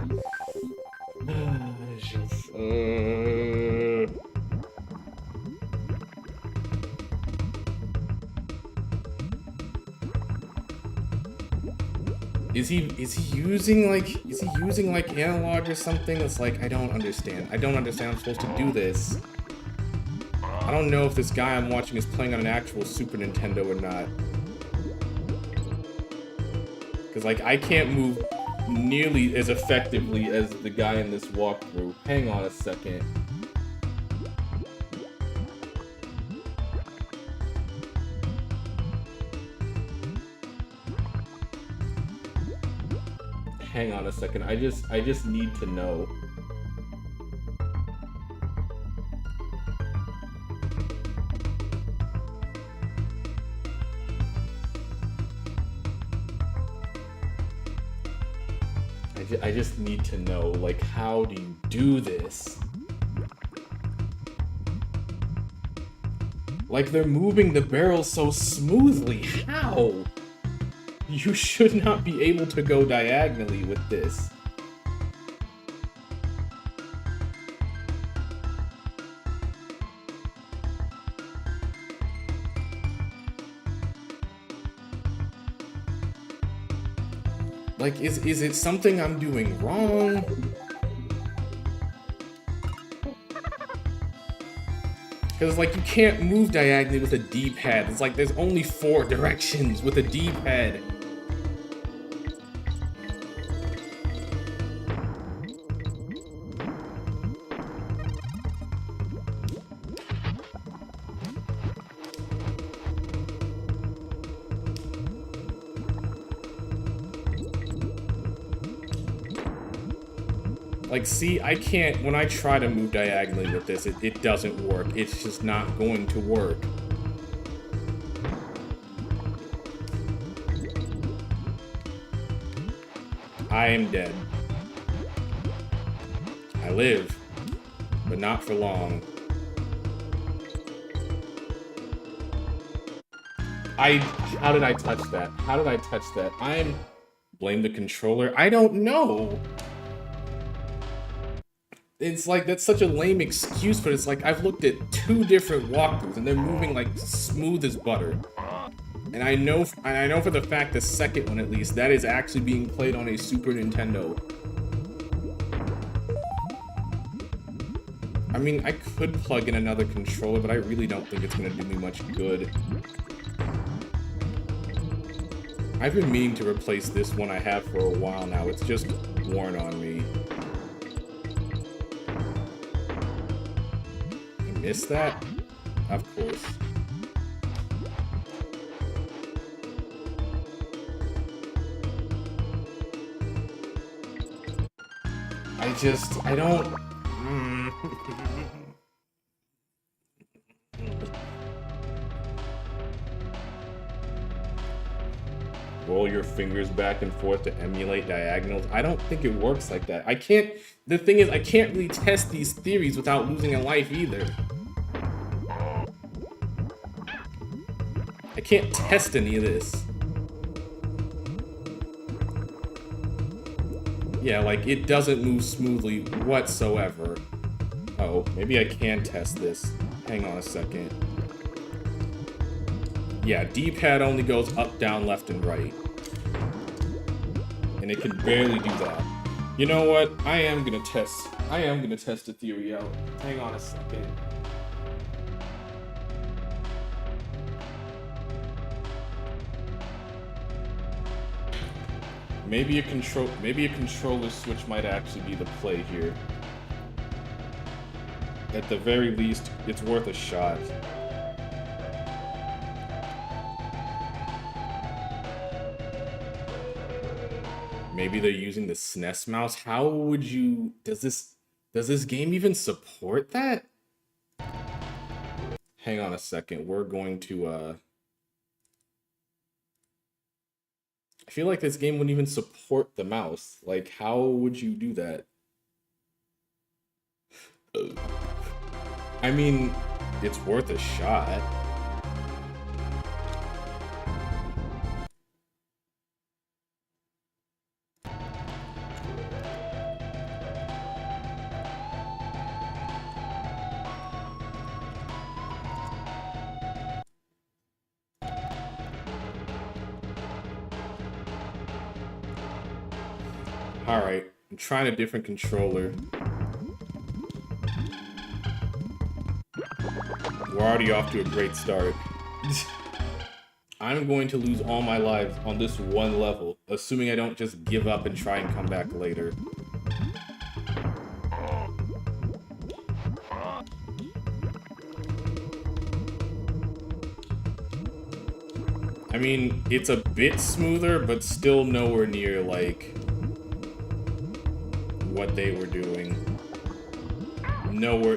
Is he using like analog or something? It's like I don't understand. I don't understand I'm supposed to do this. I don't know if this guy I'm watching is playing on an actual Super Nintendo or not. Cause like I can't move nearly as effectively as the guy in this walkthrough. Hang on a second. Hang on a second. I just need to know. I just need to know, like, how do you do this? Like, they're moving the barrel so smoothly. How? You should not be able to go diagonally with this. Like, is it something I'm doing wrong? Because, like, you can't move diagonally with a D-pad. It's like there's only 4 directions with a D-pad. Like, see, I can't, when I try to move diagonally with this, it doesn't work. It's just not going to work. I am dead. I live, but not for long. How did I touch that? How did I touch that? Blame the controller? I don't know. It's like, that's such a lame excuse, but it's like, I've looked at 2 different walkthroughs, and they're moving, like, smooth as butter. And I know for the fact, the second one, at least, that is actually being played on a Super Nintendo. I mean, I could plug in another controller, but I really don't think it's gonna do me much good. I've been meaning to replace this one I have for a while now. It's just worn on me. Miss that? Of course. I don't... Roll your fingers back and forth to emulate diagonals. I don't think it works like that. I can't... The thing is, I can't really test these theories without losing a life either. I can't test any of this. Yeah, like, it doesn't move smoothly whatsoever. Oh, maybe I can test this. Hang on a second. Yeah, D-pad only goes up, down, left, and right. And it can barely do that. You know what? I am gonna test the theory out. Hang on a second. Maybe a controller switch might actually be the play here. At the very least, it's worth a shot. Maybe they're using the SNES mouse. How would you... Does this game even support that? Hang on a second. We're going to, I feel like this game wouldn't even support the mouse. Like, how would you do that? I mean, it's worth a shot. Alright, I'm trying a different controller. We're already off to a great start. I'm going to lose all my lives on this one level, assuming I don't just give up and try and come back later. I mean, it's a bit smoother, but still nowhere near, like, what they were doing. Nowhere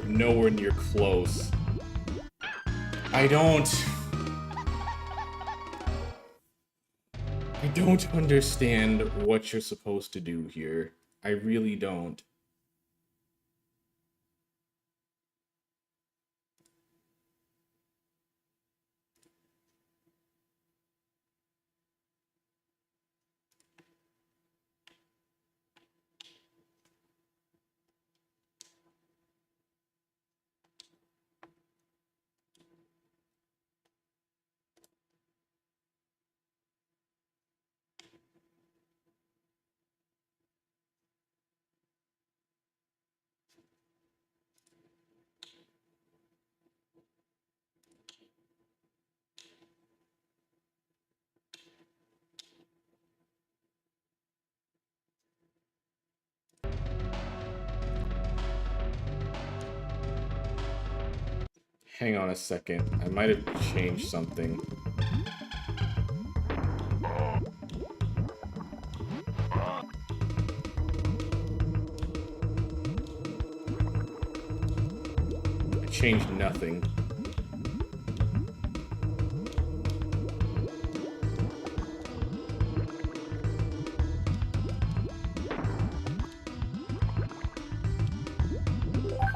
near close. I don't understand what you're supposed to do here. I really don't. Hang on a second. I might have changed something. I changed nothing.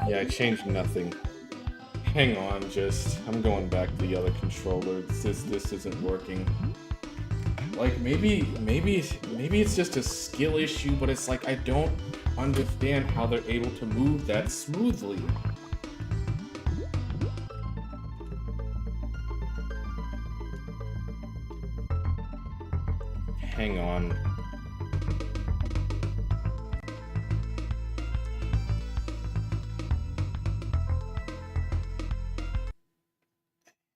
Yeah, I changed nothing. Hang on, I'm going back to the other controller. This isn't working. Like, maybe it's just a skill issue, but it's like, I don't understand how they're able to move that smoothly. Hang on.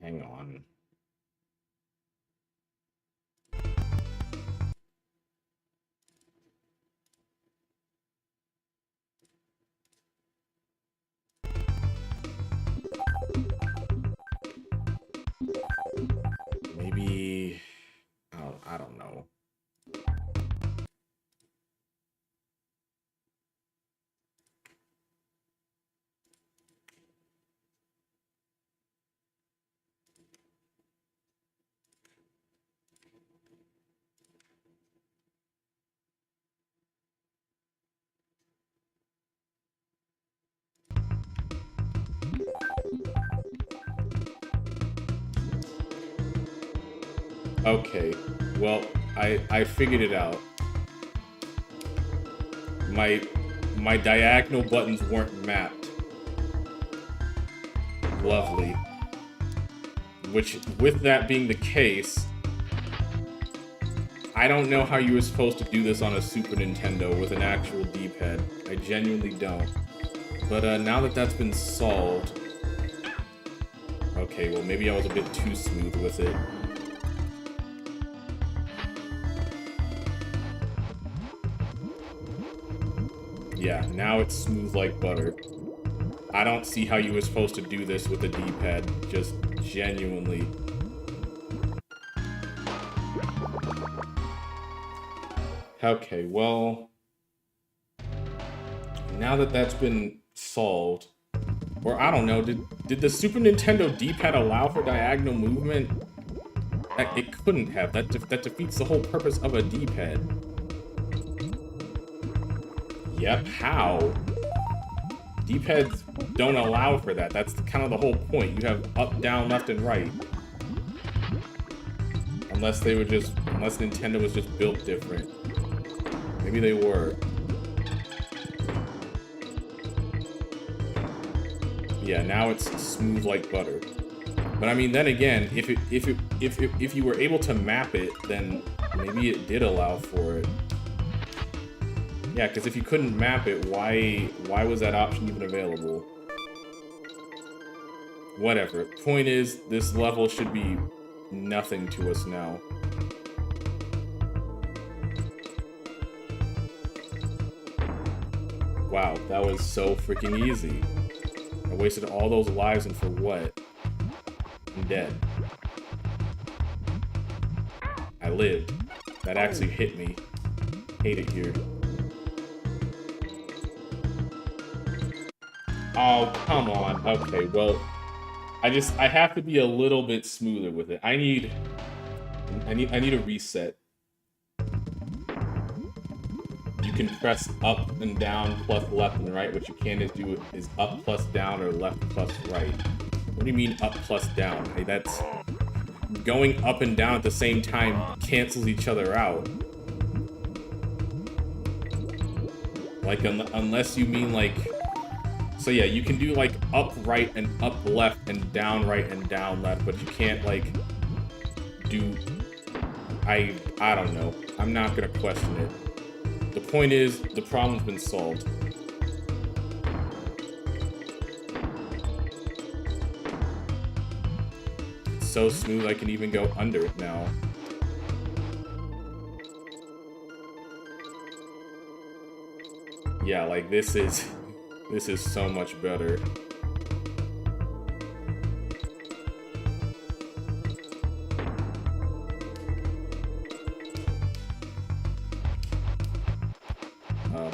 Hang on. Maybe... I don't know. Okay, well, I figured it out. My diagonal buttons weren't mapped. Lovely. Which, with that being the case, I don't know how you were supposed to do this on a Super Nintendo with an actual D-pad. I genuinely don't. But now that that's been solved... Okay, well maybe I was a bit too smooth with it. Yeah, now it's smooth like butter. I don't see how you were supposed to do this with a D-pad, just genuinely. Okay, well, now that that's been solved, or I don't know, did the Super Nintendo D-pad allow for diagonal movement? It couldn't have. That defeats the whole purpose of a D-pad. Yep, how? D-pads don't allow for that. That's kind of the whole point. You have up, down, left, and right. Unless Nintendo was just built different. Maybe they were. Yeah, now it's smooth like butter. But I mean, then again, if you were able to map it, then maybe it did allow for it. Yeah, because if you couldn't map it, why was that option even available? Whatever. Point is, this level should be nothing to us now. Wow, that was so freaking easy. I wasted all those lives and for what? I'm dead. I lived. That actually hit me. Hate it here. Oh, come on. Okay, well, I have to be a little bit smoother with it. I need a reset. You can press up and down plus left and right. What you can't do is up plus down or left plus right. What do you mean up plus down? Hey, that's going up and down at the same time cancels each other out. Like unless you mean like, so yeah, you can do like up right and up left and down right and down left, but you can't like do, I don't know. I'm not gonna question it. The point is, the problem's been solved. It's so smooth I can even go under it now. Yeah, like this is so much better.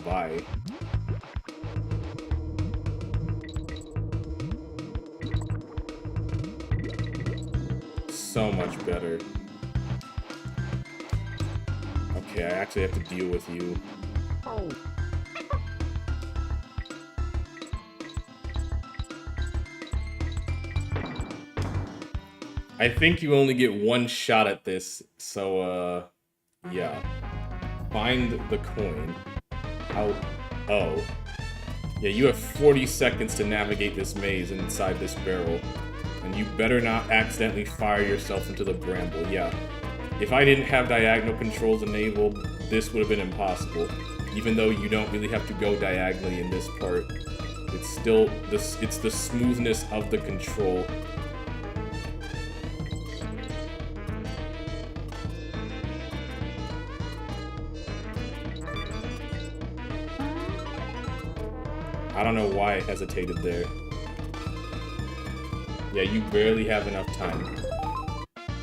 Bye. So much better. Okay, I actually have to deal with you. I think you only get one shot at this, so, yeah. Find the coin. How? Oh. Yeah, you have 40 seconds to navigate this maze inside this barrel. And you better not accidentally fire yourself into the bramble. Yeah. If I didn't have diagonal controls enabled, this would have been impossible. Even though you don't really have to go diagonally in this part. It's still, it's the smoothness of the control. I don't know why I hesitated there. Yeah, you barely have enough time.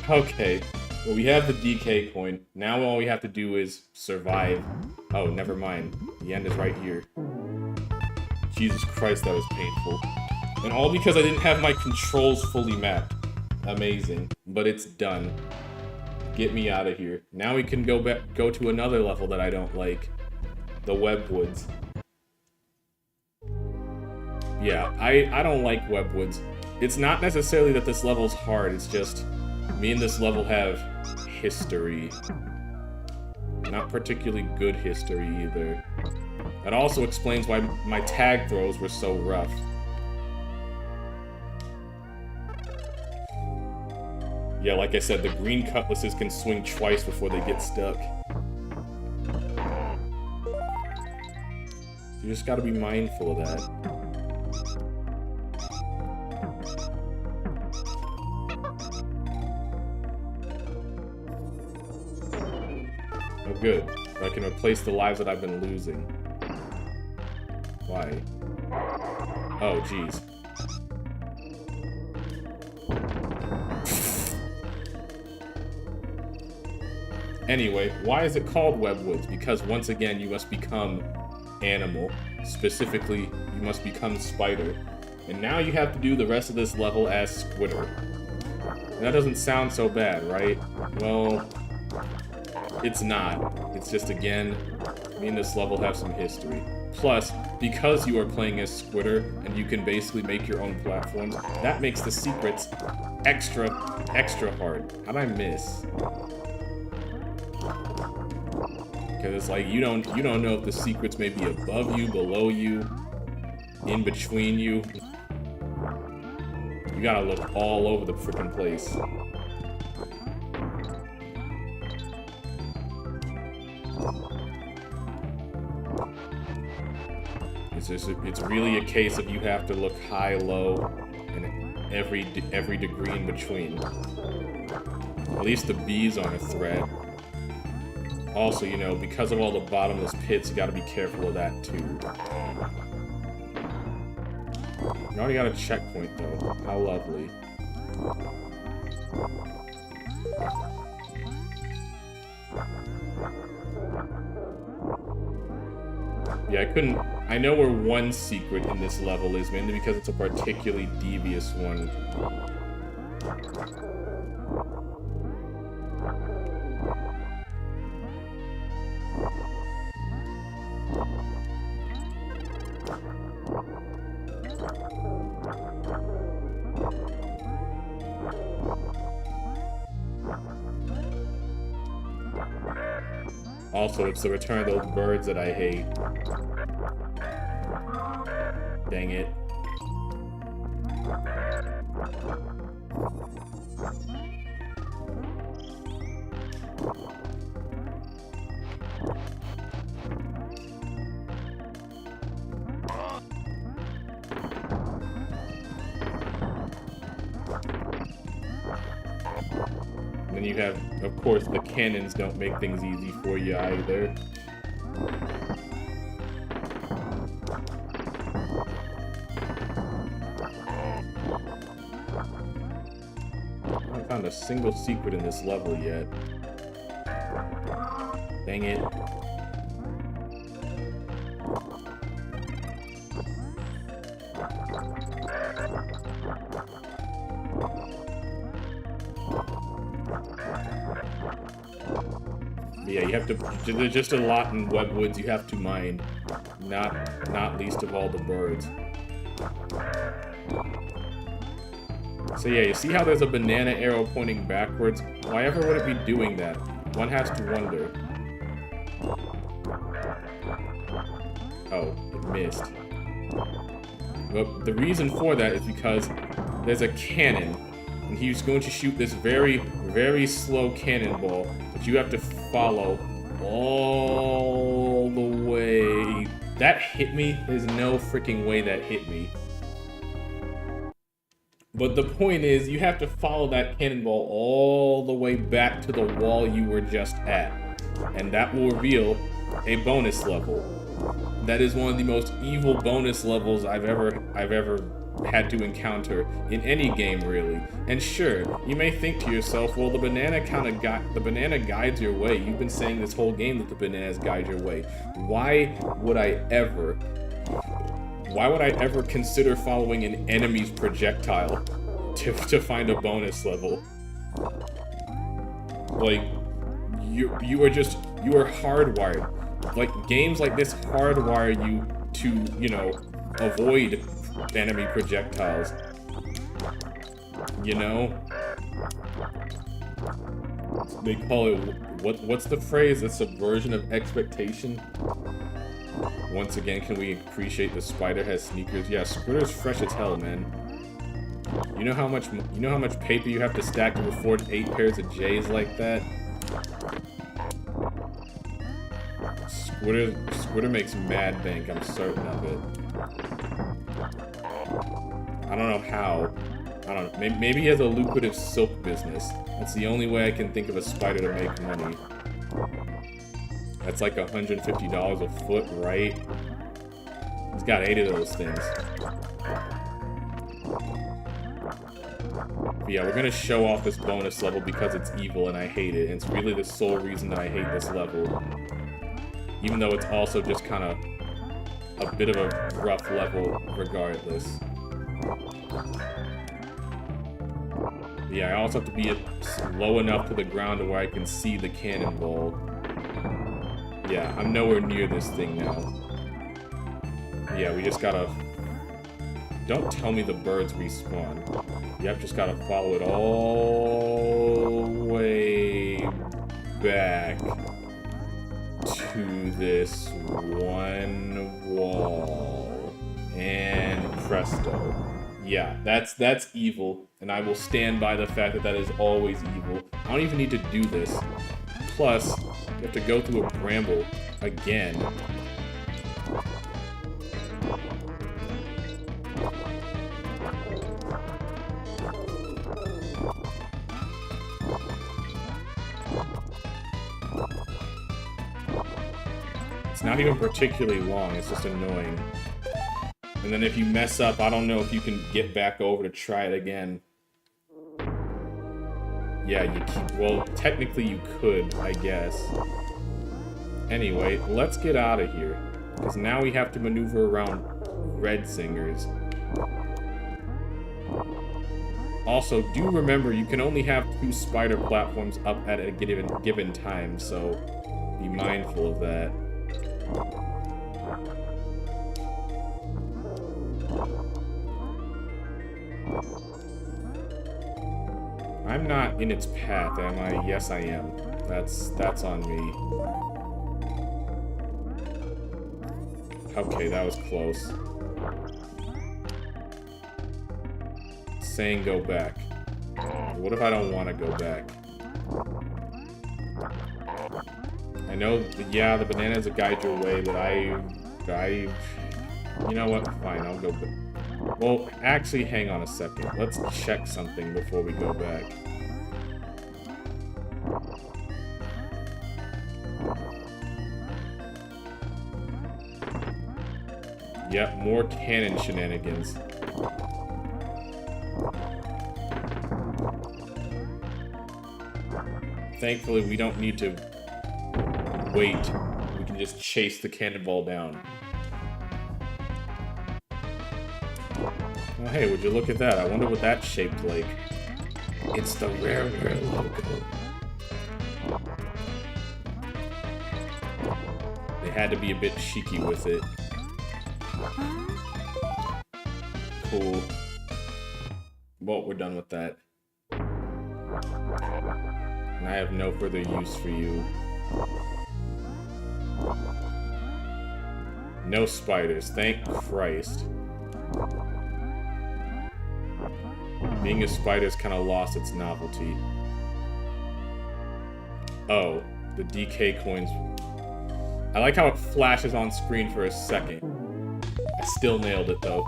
Okay, well we have the DK coin. Now all we have to do is survive. Oh, never mind. The end is right here. Jesus Christ, that was painful. And all because I didn't have my controls fully mapped. Amazing. But it's done. Get me out of here. Now we can go to another level that I don't like. The Webwoods. Yeah, I don't like Webwoods. It's not necessarily that this level's hard, it's just me and this level have history. Not particularly good history either. That also explains why my tag throws were so rough. Yeah, like I said, the green cutlasses can swing twice before they get stuck. You just gotta be mindful of that. Oh, good. I can replace the lives that I've been losing. Why? Oh, jeez. Anyway, why is it called Webwoods? Because once again, you must become animal. Specifically, you must become spider. And now you have to do the rest of this level as Squitter. And that doesn't sound so bad, right? Well, it's not. It's just, again, me and this level have some history. Plus, because you are playing as Squitter, and you can basically make your own platforms, that makes the secrets extra hard. How'd I miss? Because it's like, you don't know if the secrets may be above you, below you, in between you. You gotta look all over the freaking place. It's really a case of you have to look high, low, and every degree in between. At least the bees on a thread. Also, you know, because of all the bottomless pits, you gotta be careful of that too. You already got a checkpoint though. How lovely. Yeah, I know where one secret in this level is, mainly because it's a particularly devious one. Also, it's the return of those birds that I hate. Dang it. And then you have, of course, the cannons don't make things easy for you either. I haven't found a single secret in this level yet. Dang it. But yeah, you have to. There's just a lot in Webwoods you have to mine. Not least of all the birds. So yeah, you see how there's a banana arrow pointing backwards? Why ever would it be doing that? One has to wonder. Oh, it missed. Well, the reason for that is because there's a cannon, and he's going to shoot this very, very slow cannonball that you have to follow all the way. That hit me? There's no freaking way that hit me. But the point is, you have to follow that cannonball all the way back to the wall you were just at. And that will reveal a bonus level. That is one of the most evil bonus levels I've ever had to encounter in any game, really. And sure, you may think to yourself, well, the banana guides your way. You've been saying this whole game that the bananas guide your way. Why would I ever consider following an enemy's projectile to find a bonus level? Like, you are hardwired. Like, games like this hardwire you to, you know, avoid enemy projectiles. You know? They call it, what's the phrase? A subversion of expectation? Once again, can we appreciate the spider has sneakers? Yeah, Squitter's fresh as hell, man. You know how much paper you have to stack to afford 8 pairs of J's like that? Squitter makes mad bank, I'm certain of it. I don't know how. I don't know. Maybe he has a lucrative silk business. That's the only way I can think of a spider to make money. That's like $150 a foot, right? Got 8 of those things. But yeah, we're gonna show off this bonus level because it's evil and I hate it. And it's really the sole reason that I hate this level. Even though it's also just kind of a bit of a rough level regardless. Yeah, I also have to be low enough to the ground to where I can see the cannonball. Yeah, I'm nowhere near this thing now. Yeah, we just gotta... Don't tell me the birds respawn. Yep, just gotta follow it all the way back to this one wall. And presto. Yeah, that's evil, and I will stand by the fact that that is always evil. I don't even need to do this. Plus, you have to go through a bramble again. It's not even particularly long, it's just annoying. And then if you mess up, I don't know if you can get back over to try it again. Yeah, well, technically you could, I guess. Anyway, let's get out of here. Because now we have to maneuver around red singers. Also, do remember, you can only have 2 spider platforms up at a given time, so be mindful of that. I'm not in its path, am I? Yes, I am. That's on me. Okay, that was close. Saying go back. What if I don't want to go back? I know, yeah, the bananas will guide your way, but you know what? Fine, I'll go back. Well, actually, hang on a second. Let's check something before we go back. Yep, more cannon shenanigans. Thankfully, we don't need to wait. We can just chase the cannonball down. Oh, hey, would you look at that? I wonder what that's shaped like. It's the Rareware logo. They had to be a bit cheeky with it. Cool. Well, we're done with that. And I have no further use for you. No spiders, thank Christ. Being a spider's kind of lost its novelty. Oh, the DK coins. I like how it flashes on screen for a second. I still nailed it, though.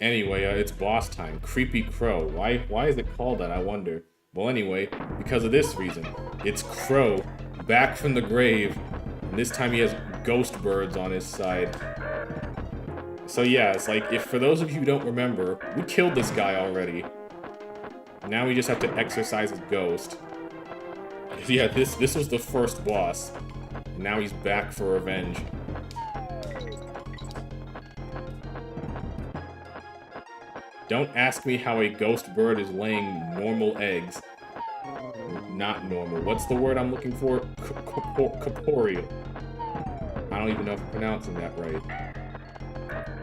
Anyway, it's boss time. Creepy Crow. Why is it called that, I wonder? Well, anyway, because of this reason. It's Crow, back from the grave, and this time he has ghost birds on his side. So yeah, it's like, if for those of you who don't remember, we killed this guy already. Now we just have to exorcise his ghost. Yeah, this was the first boss. And now he's back for revenge. Don't ask me how a ghost bird is laying normal eggs. Not normal. What's the word I'm looking for? Corporeal. I don't even know if I'm pronouncing that right.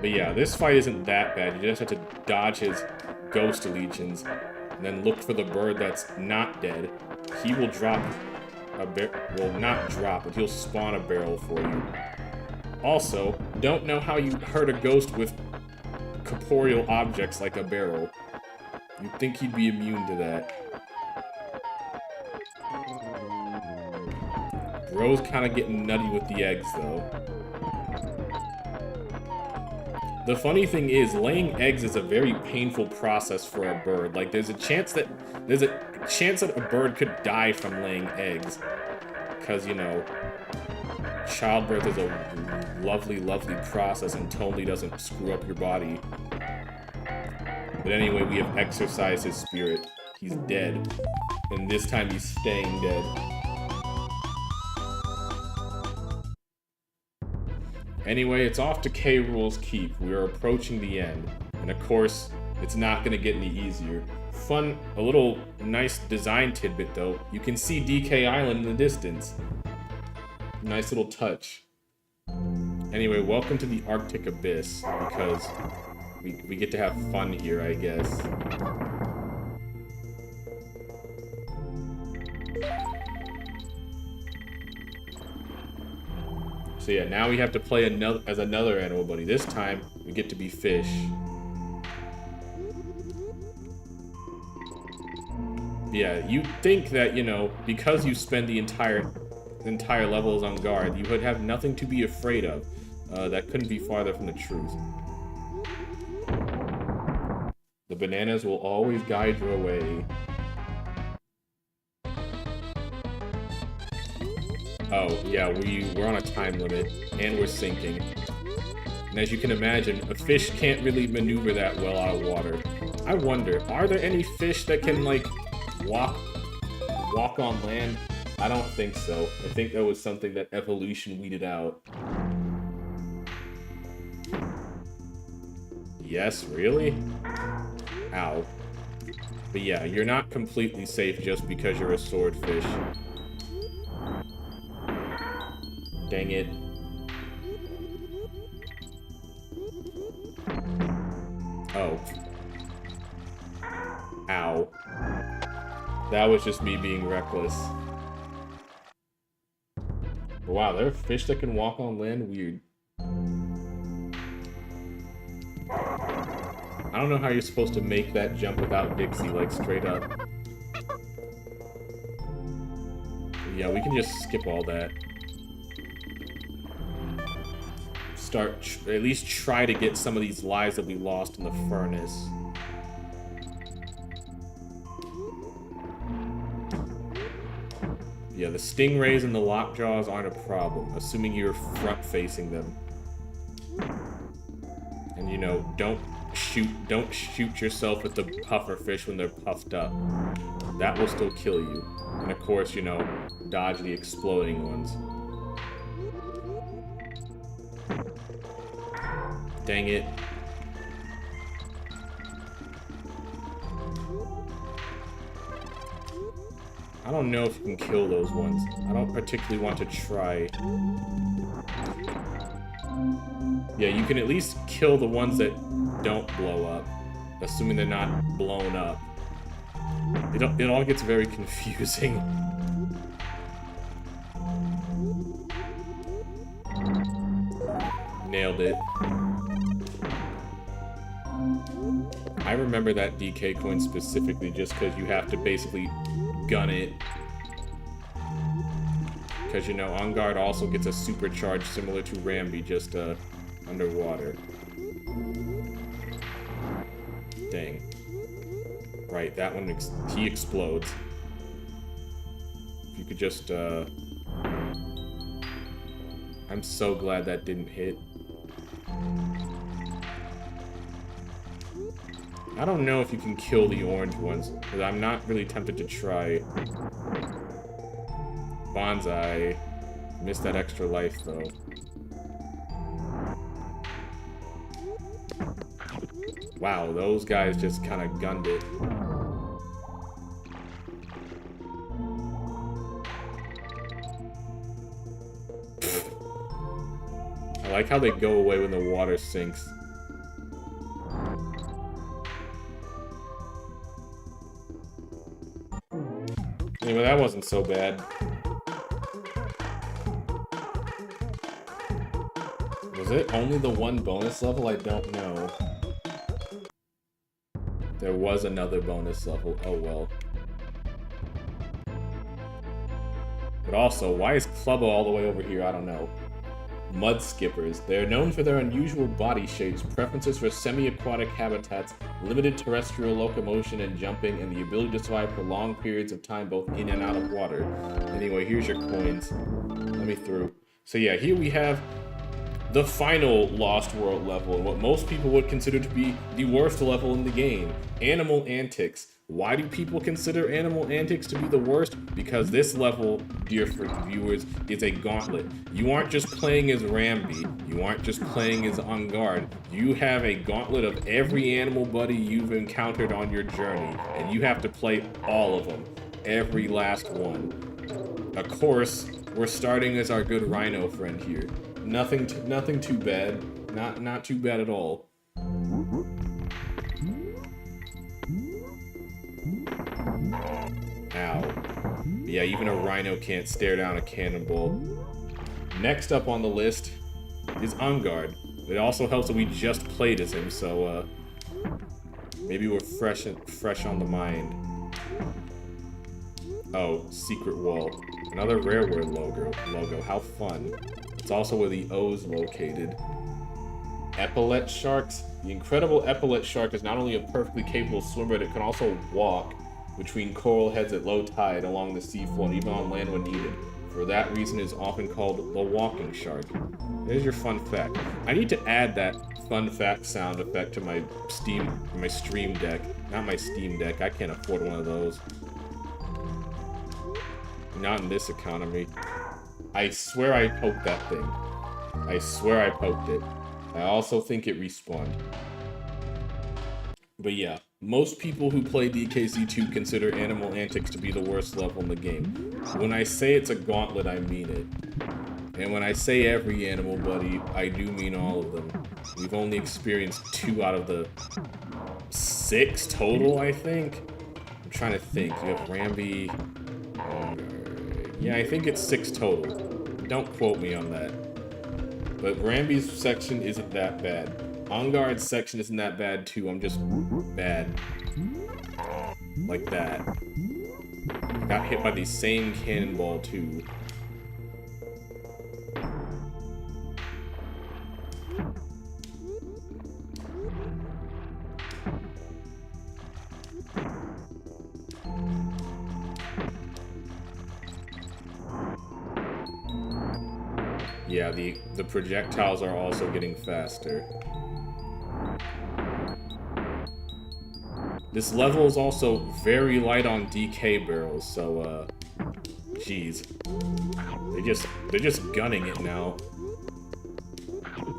But yeah, this fight isn't that bad. You just have to dodge his ghost legions, and then look for the bird that's not dead. He will drop a well, not drop, but he'll spawn a barrel for you. Also, don't know how you hurt a ghost with corporeal objects like a barrel. You'd think he'd be immune to that. Bro's kind of getting nutty with the eggs, though. The funny thing is, laying eggs is a very painful process for a bird. Like, there's a chance that a bird could die from laying eggs. because, you know, childbirth is a lovely, lovely process and totally doesn't screw up your body. But anyway, we have exorcised his spirit. He's dead. And this time he's staying dead. Anyway, it's off to K. Rool's Keep. We are approaching the end. And of course, it's not gonna get any easier. Fun, a little nice design tidbit though. You can see DK Island in the distance. Nice little touch. Anyway, welcome to the Arctic Abyss, because we get to have fun here, I guess. So yeah, now we have to play as another animal buddy. This time, we get to be fish. Yeah, you'd think that, you know, because you spend the entire levels on guard, you would have nothing to be afraid of. That couldn't be farther from the truth. The bananas will always guide your way. Oh, yeah, we're on a time limit, and we're sinking. And as you can imagine, a fish can't really maneuver that well out of water. I wonder, are there any fish that can, like, walk on land? I don't think so. I think that was something that evolution weeded out. Yes, really? Ow. But yeah, you're not completely safe just because you're a swordfish. Dang it. Oh. Ow. That was just me being reckless. Wow, there are fish that can walk on land? Weird. I don't know how you're supposed to make that jump without Dixie, like, straight up. Yeah, we can just skip all that. At least try to get some of these lives that we lost in the furnace. Yeah, the stingrays and the lockjaws aren't a problem, assuming you're front-facing them. And, you know, don't shoot yourself with the pufferfish when they're puffed up. That will still kill you. And of course, you know, dodge the exploding ones. Dang it. I don't know if you can kill those ones. I don't particularly want to try. Yeah, you can at least kill the ones that don't blow up, assuming they're not blown up. It all gets very confusing. Nailed it. I remember that DK coin specifically just because you have to basically gun it. Because, you know, On Guard also gets a supercharge similar to Rambi, just underwater. Dang. Right, that one, he explodes. If you could just, I'm so glad that didn't hit. I don't know if you can kill the orange ones, because I'm not really tempted to try. Bonsai. Missed that extra life, though. Wow, those guys just kind of gunned it. I like how they go away when the water sinks. Anyway, that wasn't so bad. Was it only the one bonus level? I don't know. There was another bonus level. Oh well. But also, why is Clubbo all the way over here? I don't know. Mud skippers. They are known for their unusual body shapes, preferences for semi-aquatic habitats, limited terrestrial locomotion and jumping, and the ability to survive prolonged periods of time both in and out of water. Anyway, here's your coins. Let me through. So yeah, here we have the final Lost World level, and what most people would consider to be the worst level in the game, Animal Antics. Why do people consider Animal Antics to be the worst? Because this level, dear viewers, is a gauntlet. You aren't just playing as Rambi, you aren't just playing as On Guard. You have a gauntlet of every animal buddy you've encountered on your journey, and you have to play all of them. Every last one. Of course, we're starting as our good rhino friend here. Nothing too bad. Not too bad at all. Ow. Yeah, even a rhino can't stare down a cannonball. Next up on the list is On Guard. It also helps that we just played as him, so maybe we're fresh on the mind. Oh, secret wall. Another Rareware logo. How fun. It's also where the O's located. Epaulet sharks. The incredible epaulet shark is not only a perfectly capable swimmer, but it can also walk between coral heads at low tide along the seafloor and even on land when needed. For that reason, it is often called the walking shark. There's your fun fact. I need to add that fun fact sound effect to my Stream Deck. Not my Steam Deck. I can't afford one of those. Not in this economy. I swear I poked that thing. I swear I poked it. I also think it respawned. But yeah, most people who play DKC2 consider Animal Antics to be the worst level in the game. When I say it's a gauntlet, I mean it. And when I say every animal buddy, I do mean all of them. We've only experienced 2 out of the 6 total, I think? I'm trying to think. You have Rambi. Yeah, I think it's 6 total. Don't quote me on that. But Rambi's section isn't that bad. On Guard's section isn't that bad too. I'm just bad. Like that. I got hit by the same cannonball too. Yeah, the projectiles are also getting faster. This level is also very light on DK barrels, so geez. They're just gunning it now.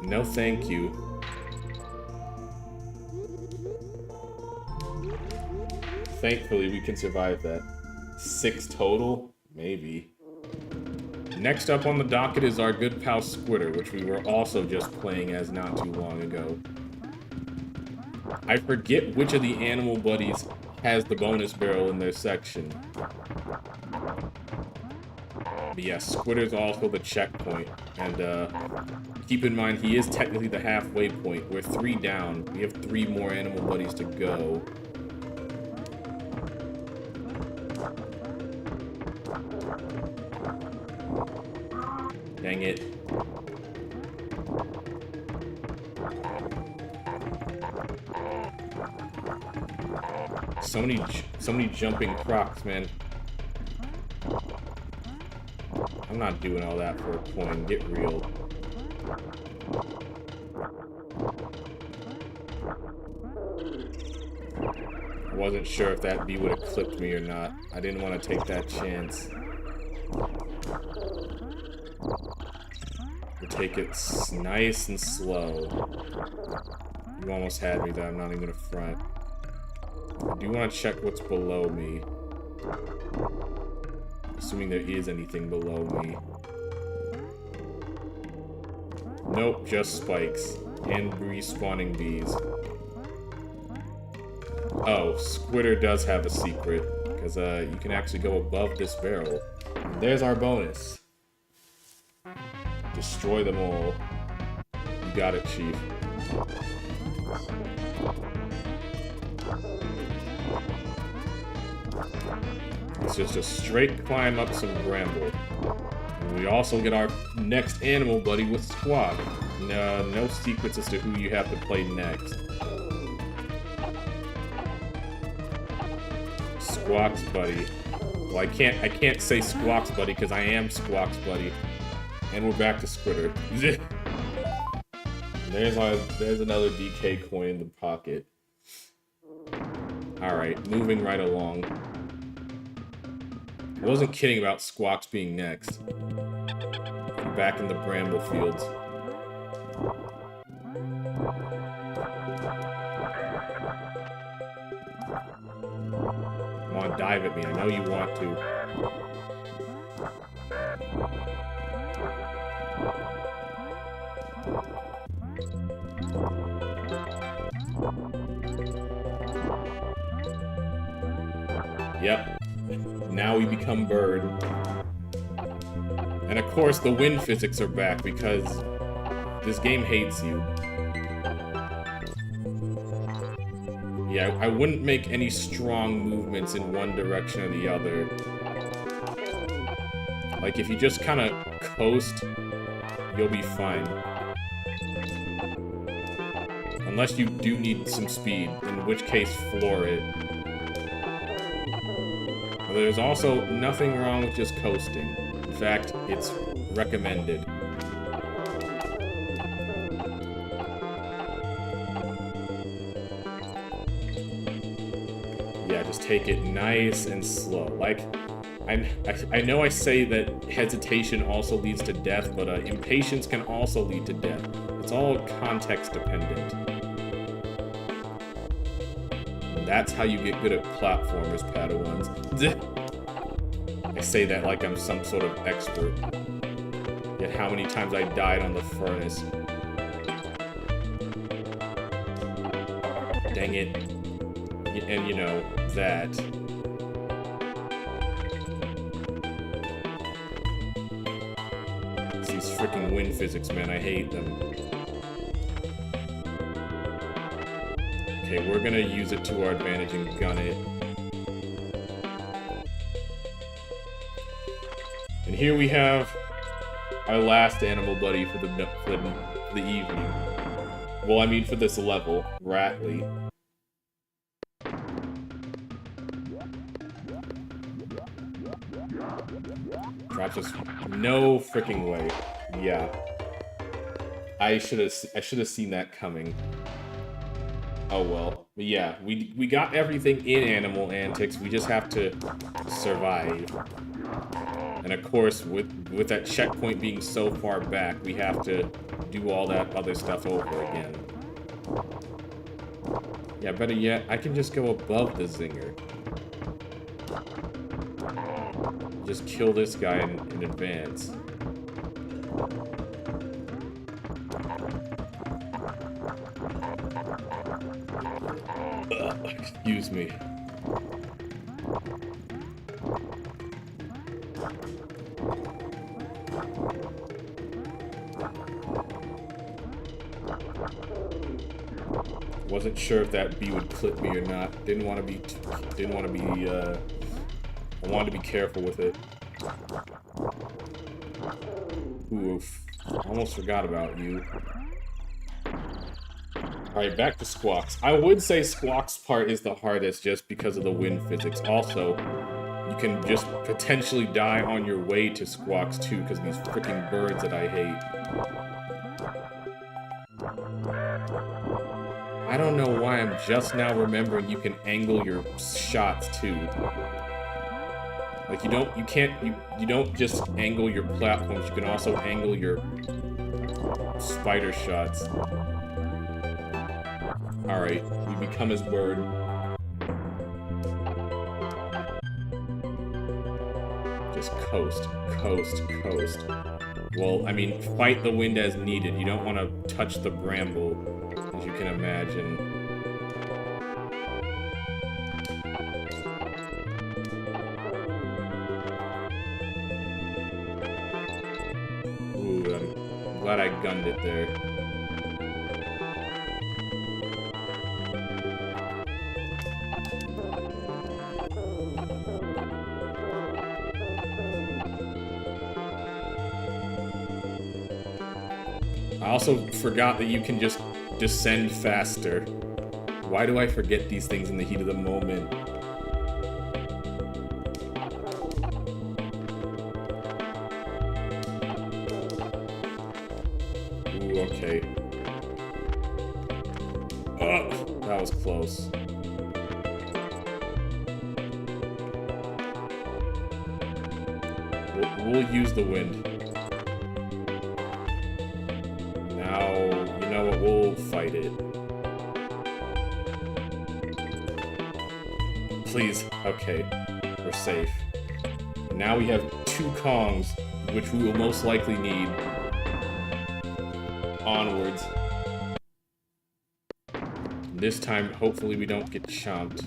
No thank you. Thankfully we can survive that. 6 total? Maybe. Next up on the docket is our good pal Squitter, which we were also just playing as not too long ago. I forget which of the animal buddies has the bonus barrel in their section. But yeah, Squitter's also the checkpoint. And keep in mind, he is technically the halfway point. We're 3 down. We have 3 more animal buddies to go. Dang it. So many jumping crocs, man. I'm not doing all that for a coin. Get real. I wasn't sure if that bee would have clipped me or not. I didn't want to take that chance. We'll take it nice and slow. You almost had me there. I'm not even gonna front. I do want to check what's below me. Assuming there is anything below me. Nope, just spikes. And respawning bees. Oh, Squitter does have a secret. Because you can actually go above this barrel. And there's our bonus. Destroy them all. You got it, Chief. It's just a straight climb up some bramble. And We also get our next animal buddy with Squawk. No secrets as to who you have to play next. Squawk's buddy. Well, I can't say Squawk's buddy because I am Squawk's buddy. And we're back to Squitter. There's another DK coin in the pocket. Alright, moving right along. I wasn't kidding about Squawks being next. We're back in the bramble fields. Come on, dive at me. I know you want to. Yep. Now we become bird. And of course the wind physics are back because this game hates you. Yeah, I wouldn't make any strong movements in one direction or the other. Like, if you just kind of coast, you'll be fine. Unless you do need some speed, in which case floor it. But there's also nothing wrong with just coasting. In fact, it's recommended. Take it nice and slow. Like, I know I say that hesitation also leads to death, but impatience can also lead to death. It's all context dependent. And that's how you get good at platformers, Padawans. I say that like I'm some sort of expert. Yet how many times I died on the furnace. Dang it. And you know, that. It's these freaking wind physics, man. I hate them. Okay, we're gonna use it to our advantage and gun it. And here we have our last animal buddy for the evening. Well, I mean for this level, Ratley. Drops us. No freaking way. Yeah. I should have seen that coming. Oh well. But yeah, we got everything in Animal Antics. We just have to survive. And of course, with that checkpoint being so far back, we have to do all that other stuff over again. Yeah, better yet, I can just go above the zinger. Just kill this guy in advance. Excuse me. Wasn't sure if that bee would clip me or not. I wanted to be careful with it. Oof. Almost forgot about you. Alright, back to Squawks. I would say Squawks' part is the hardest just because of the wind physics. Also, you can just potentially die on your way to Squawks too because of these freaking birds that I hate. I don't know why I'm just now remembering you can angle your shots too. Like you don't just angle your platforms, you can also angle your spider shots. Alright, we become his bird. Just coast, coast, coast. Well, I mean, fight the wind as needed. You don't want to touch the bramble, as you can imagine. Ooh, I'm glad I gunned it there. I also forgot that you can just descend faster. Why do I forget these things in the heat of the moment? Ooh, okay. Ugh, that was close. We'll use the wind. Now, you know what? We'll fight it. Please. Okay. We're safe. Now we have 2 Kongs, which we will most likely need. Onwards. This time, hopefully we don't get chomped.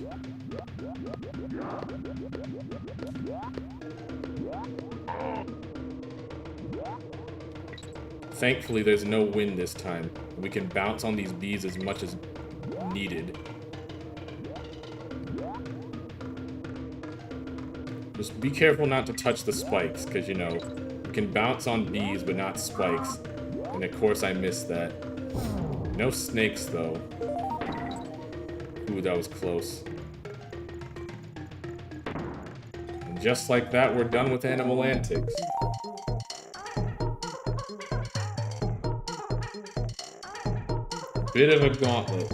Thankfully, there's no wind this time. We can bounce on these bees as much as needed. Just be careful not to touch the spikes, because, you know, you can bounce on bees, but not spikes. And of course I missed that. No snakes, though. Ooh, that was close. And just like that, we're done with animal antics. Bit of a gauntlet.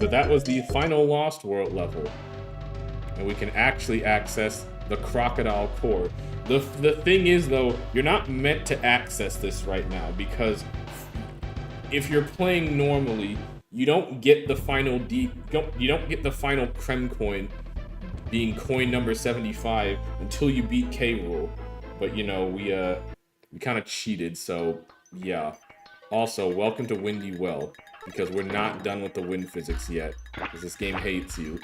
But that was the final Lost World level. And we can actually access the Crocodile Core. The thing is, though, you're not meant to access this right now, because if you're playing normally, you don't get the final you don't get the final Creme coin, being coin number 75, until you beat K. Rool. But you know, we kind of cheated, so yeah. Also, welcome to Windy Well, because we're not done with the wind physics yet, because this game hates you.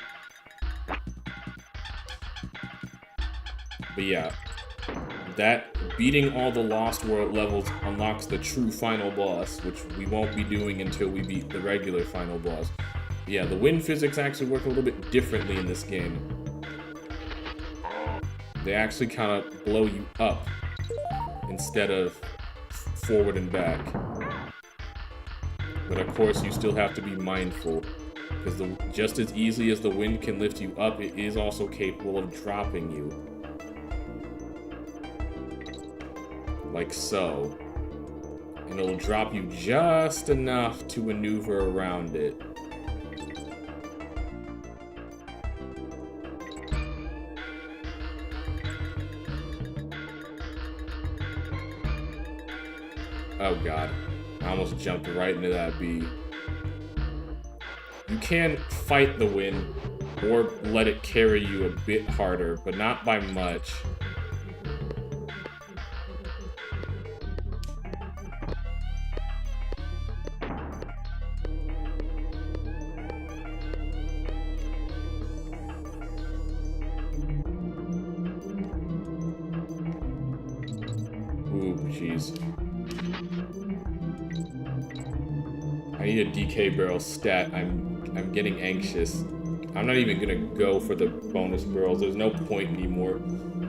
But yeah, that beating all the Lost World levels unlocks the true final boss, which we won't be doing until we beat the regular final boss. But yeah, the wind physics actually work a little bit differently in this game. They actually kind of blow you up instead of forward and back. But of course, you still have to be mindful, because just as easily as the wind can lift you up, it is also capable of dropping you. Like so. And it'll drop you just enough to maneuver around it. Oh god. I almost jumped right into that bee. You can fight the wind, or let it carry you a bit harder, but not by much. Ooh, jeez. I need a DK barrel stat. I'm getting anxious. I'm not even gonna go for the bonus barrels. There's no point anymore.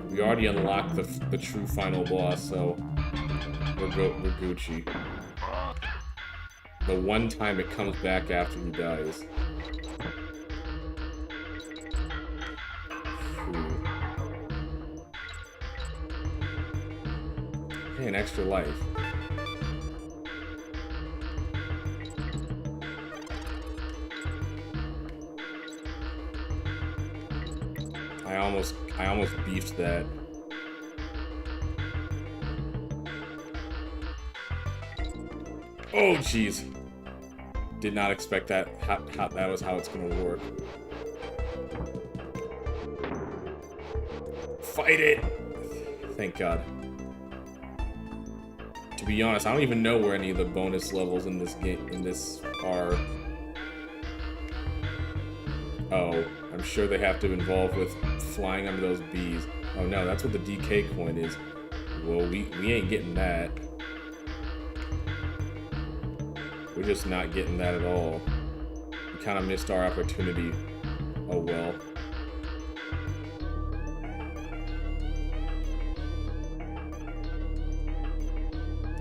We already unlocked the true final boss, so we're Gucci. The one time it comes back after he dies. Ooh. Hey, an extra life. I almost beefed that. Oh, jeez. Did not expect that. That was how it's gonna work. Fight it! Thank God. To be honest, I don't even know where any of the bonus levels in this game are. Oh, I'm sure they have to involve with flying under those bees. Oh no, that's what the DK coin is. Well, we ain't getting that. We're just not getting that at all. We kind of missed our opportunity. Oh well.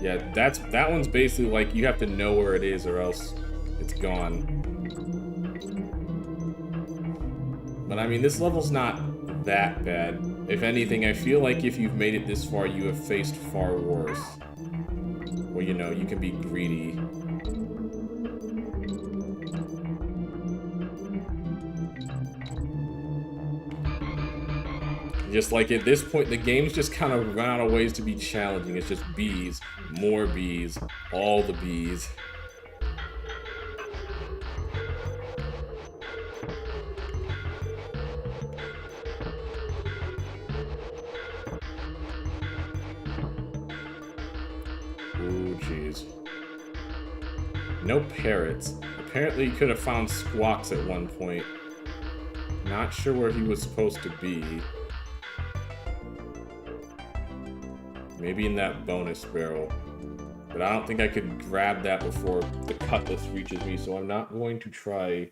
Yeah, that one's basically like you have to know where it is or else it's gone. But I mean, this level's not that bad. If anything, I feel like if you've made it this far, you have faced far worse. Well, you know, you can be greedy. Just like at this point, the game's just kind of run out of ways to be challenging. It's just bees, more bees, all the bees. Ooh, jeez. No parrots. Apparently he could have found squawks at one point. Not sure where he was supposed to be. Maybe in that bonus barrel. But I don't think I could grab that before the cutlass reaches me, so I'm not going to try.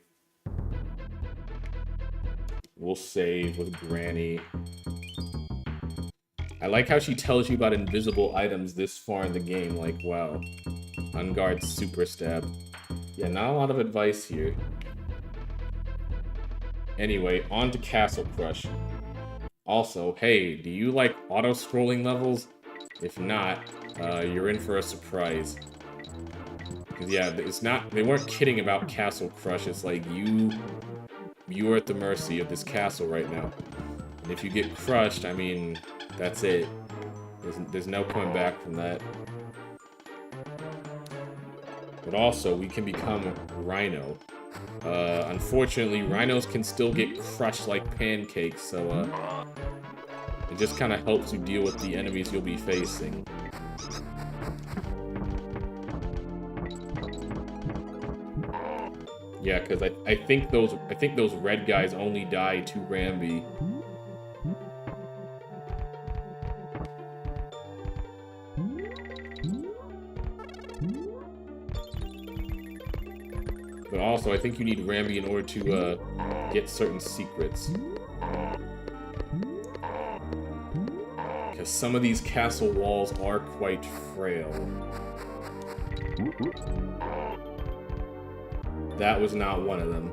We'll save with Granny. I like how she tells you about invisible items this far in the game, like, wow. Unguard super stab. Yeah, not a lot of advice here. Anyway, on to Castle Crush. Also, hey, do you like auto-scrolling levels? If not, you're in for a surprise. Because yeah, it's not, they weren't kidding about Castle Crush. It's like you are at the mercy of this castle right now. And if you get crushed, I mean, that's it. There's no coming back from that. But also, we can become Rhino. Unfortunately, rhinos can still get crushed like pancakes, so it just kind of helps you deal with the enemies you'll be facing. Yeah, because I think those red guys only die to Rambi. But also, I think you need Rambi in order to get certain secrets. Because some of these castle walls are quite frail. That was not one of them.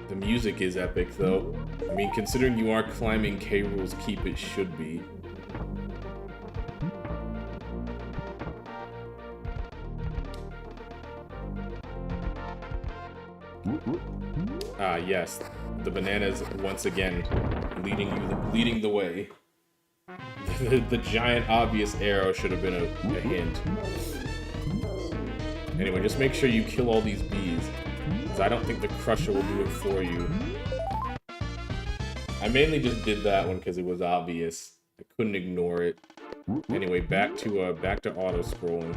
The music is epic, though. I mean, considering you are climbing K. Rool's Keep, it should be. Ah, yes. The bananas, once again, leading the way. The giant obvious arrow should have been a hint. Anyway, just make sure you kill all these bees. Because I don't think the Crusher will do it for you. I mainly just did that one because it was obvious. I couldn't ignore it. Anyway, back to auto-scrolling.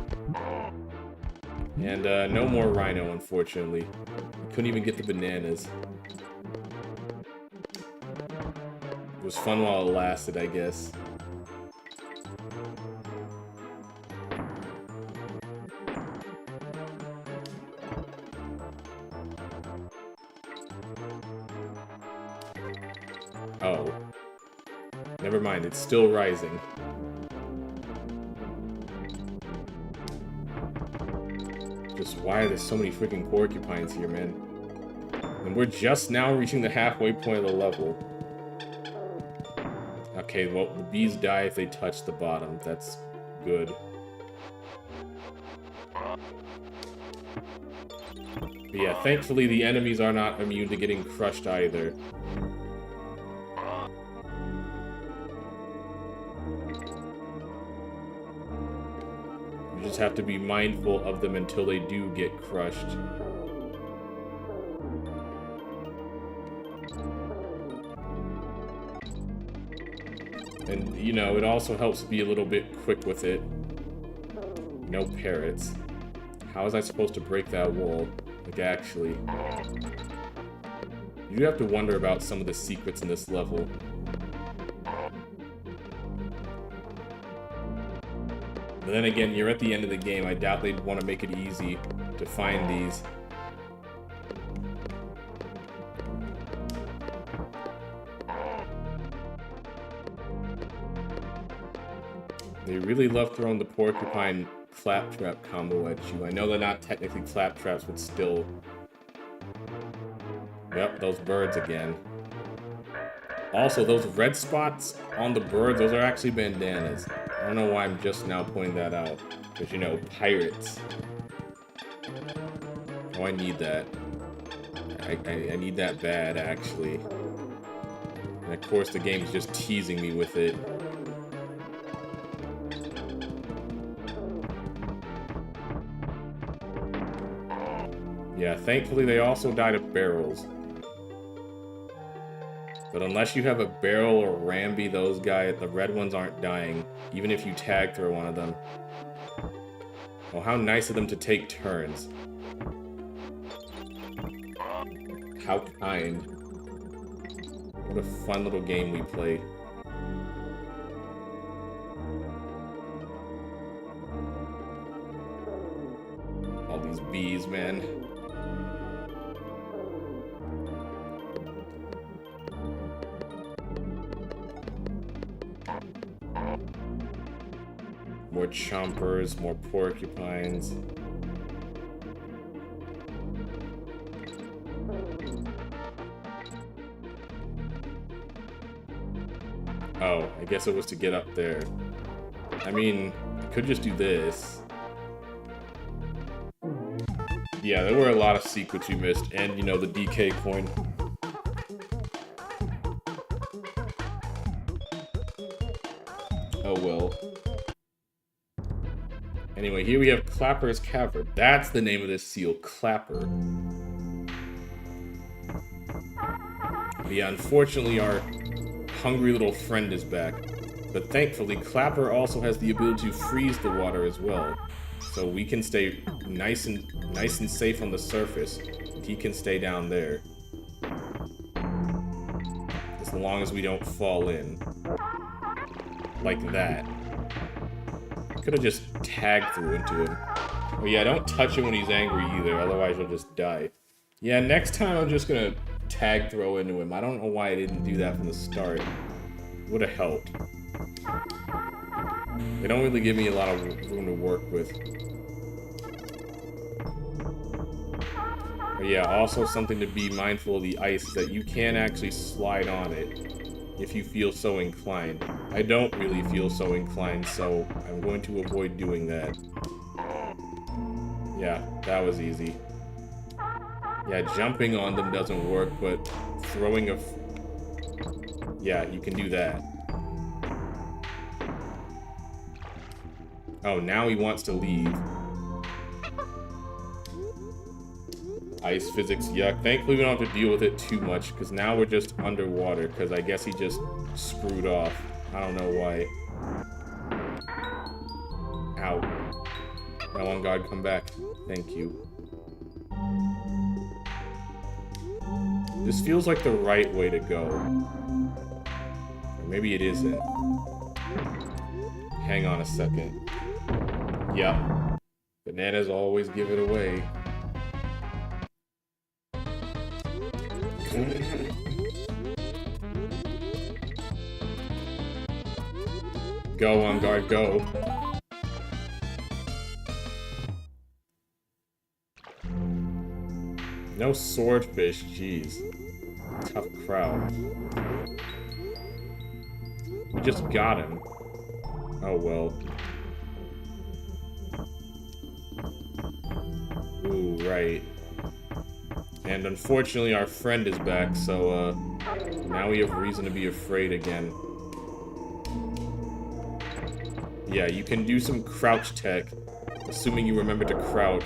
And no more Rhino, unfortunately. Couldn't even get the bananas. It was fun while it lasted, I guess. Oh. Never mind, it's still rising. Just why are there so many freaking porcupines here, man? And we're just now reaching the halfway point of the level. Okay, well, the bees die if they touch the bottom. That's good. But yeah, thankfully the enemies are not immune to getting crushed either. You just have to be mindful of them until they do get crushed. And, you know, it also helps to be a little bit quick with it. No parrots. How was I supposed to break that wall? Like, actually. You do have to wonder about some of the secrets in this level. But then again, you're at the end of the game. I doubt they'd want to make it easy to find these. They really love throwing the porcupine claptrap combo at you. I know they're not technically claptraps, but still. Yep, those birds again. Also, those red spots on the birds, those are actually bandanas. I don't know why I'm just now pointing that out. Because, you know, pirates. Oh, I need that. I need that bad, actually. And of course, the game's just teasing me with it. Yeah, thankfully they also died of barrels. But unless you have a barrel or Rambi, those guys, the red ones aren't dying, even if you tag throw one of them. Oh, how nice of them to take turns. How kind. What a fun little game we play. All these bees, man. More chompers, more porcupines. Oh, I guess it was to get up there. I mean, I could just do this. Yeah, there were a lot of secrets we missed, and, you know, the DK coin. Oh well. Anyway, here we have Clapper's Cavern. That's the name of this seal, Clapper. But yeah, unfortunately our hungry little friend is back. But thankfully, Clapper also has the ability to freeze the water as well. So we can stay nice and safe on the surface. He can stay down there. As long as we don't fall in. Like that. Could have just tagged through into him. Oh yeah, don't touch him when he's angry either, otherwise you'll just die. Yeah, next time I'm just gonna tag throw into him. I don't know why I didn't do that from the start. Would have helped. They don't really give me a lot of room to work with. But yeah, also something to be mindful of the ice is that you can actually slide on it. If you feel so inclined. I don't really feel so inclined, so I'm going to avoid doing that. Yeah, that was easy. Yeah, jumping on them doesn't work, but throwing a... Yeah, you can do that. Oh, now he wants to leave. Ice physics, yuck. Thankfully we don't have to deal with it too much, because now we're just underwater, because I guess he just screwed off. I don't know why. Ow. Now on guard, come back. Thank you. This feels like the right way to go. Or maybe it isn't. Hang on a second. Yup. Bananas always give it away. Go, on guard, go. No swordfish, jeez. Tough crowd. We just got him. Oh well. Ooh, right. And unfortunately our friend is back, so now we have reason to be afraid again. Yeah, you can do some crouch tech, assuming you remember to crouch.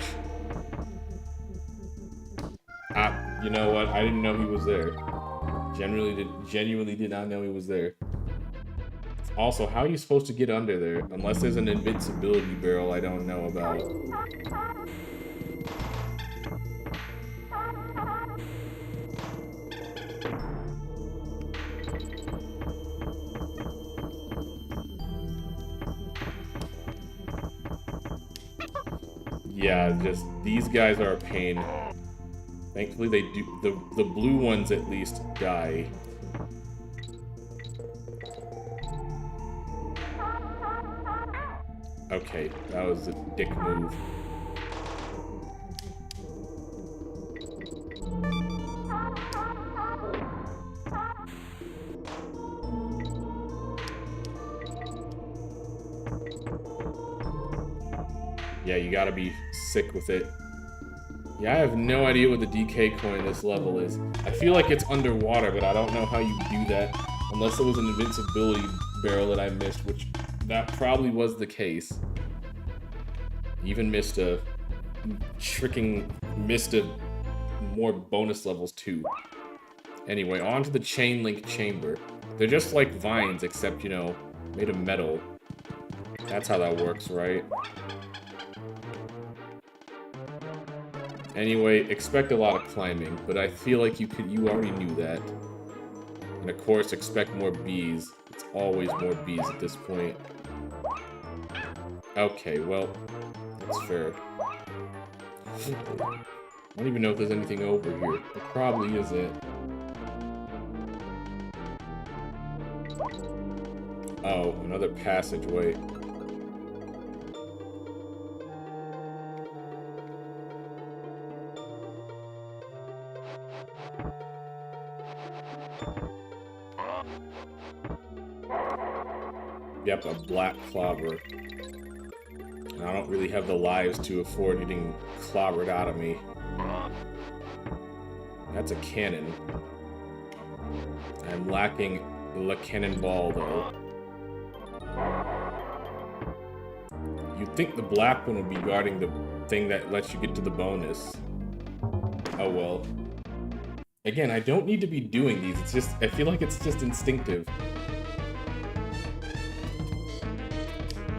Ah, you know what? I didn't know he was there. Genuinely did not know he was there. Also, how are you supposed to get under there? Unless there's an invincibility barrel I don't know about. Yeah, just these guys are a pain. Thankfully they do, the blue ones at least die. Okay, that was a dick move. Yeah, you gotta be sick with it. Yeah, I have no idea what the DK coin this level is. I feel like it's underwater, but I don't know how you do that. Unless it was an invincibility barrel that I missed, which that probably was the case. Even missed a more bonus levels too. Anyway, on to the chain link chamber. They're just like vines, except, you know, made of metal. That's how that works, right? Anyway, expect a lot of climbing, but I feel like you already knew that. And of course, expect more bees. It's always more bees at this point. Okay, well, that's fair. I don't even know if there's anything over here. There probably isn't. Oh, another passageway. Yep, a black clobber. And I don't really have the lives to afford getting clobbered out of me. That's a cannon. I'm lacking the cannonball, though. You'd think the black one would be guarding the thing that lets you get to the bonus. Oh well. Again, I don't need to be doing these. It's just, I feel like it's just instinctive.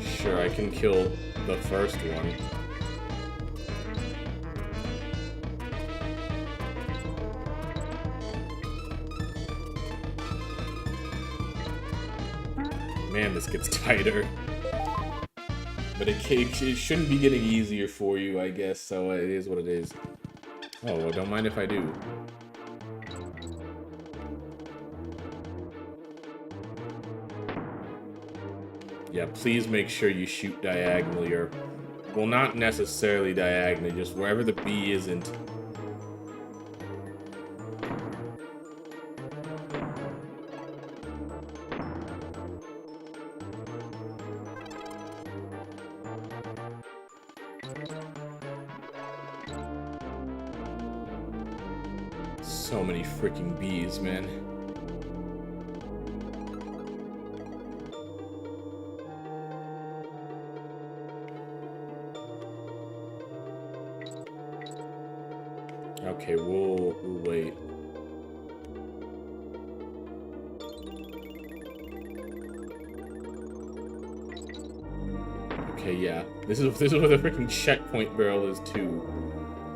Sure, I can kill the first one. Man, this gets tighter. But it shouldn't be getting easier for you, I guess, so it is what it is. Oh, well, don't mind if I do. Yeah, please make sure you shoot diagonally, or... well, not necessarily diagonally, just wherever the bee isn't. So many freaking bees, man. Okay, we'll wait. Okay, yeah. This is where the freaking checkpoint barrel is too.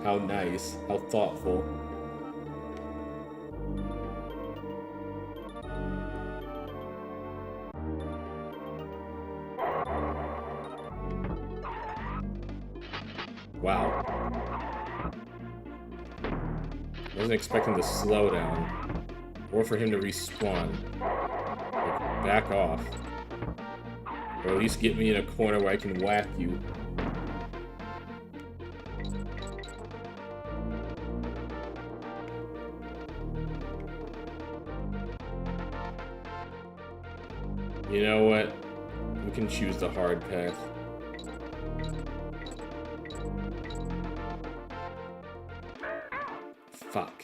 How nice. How thoughtful. Wow. I wasn't expecting the slowdown. Or for him to respawn. Like, back off. Or at least get me in a corner where I can whack you. You know what? We can choose the hard path. Fuck.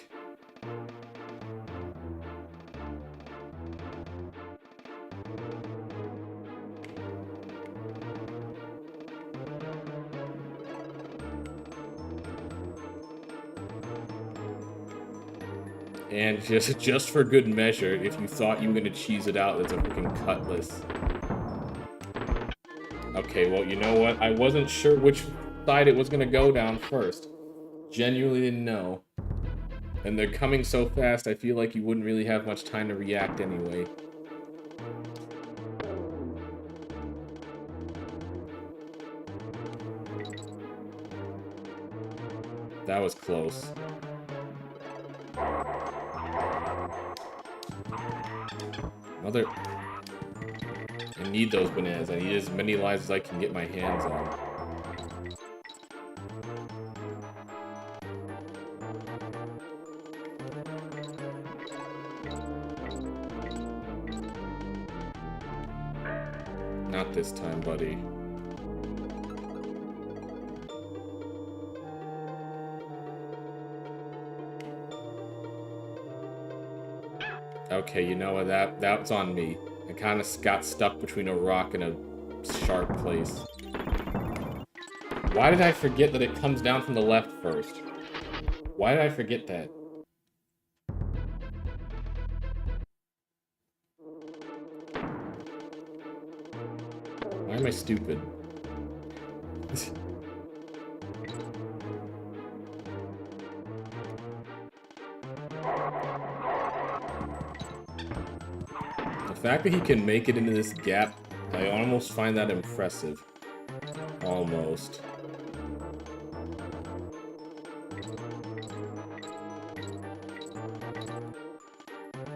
And just for good measure, if you thought you were gonna cheese it out, that's a freaking cutlass. Okay, well, you know what? I wasn't sure which side it was gonna go down first. Genuinely didn't know. And they're coming so fast, I feel like you wouldn't really have much time to react anyway. That was close. Mother... I need those bananas. I need as many lives as I can get my hands on. Not this time, buddy. Okay, you know what? That's on me. I kind of got stuck between a rock and a sharp place. Why did I forget that it comes down from the left first? Why did I forget that? Why am I stupid? The fact that he can make it into this gap, I almost find that impressive. Almost.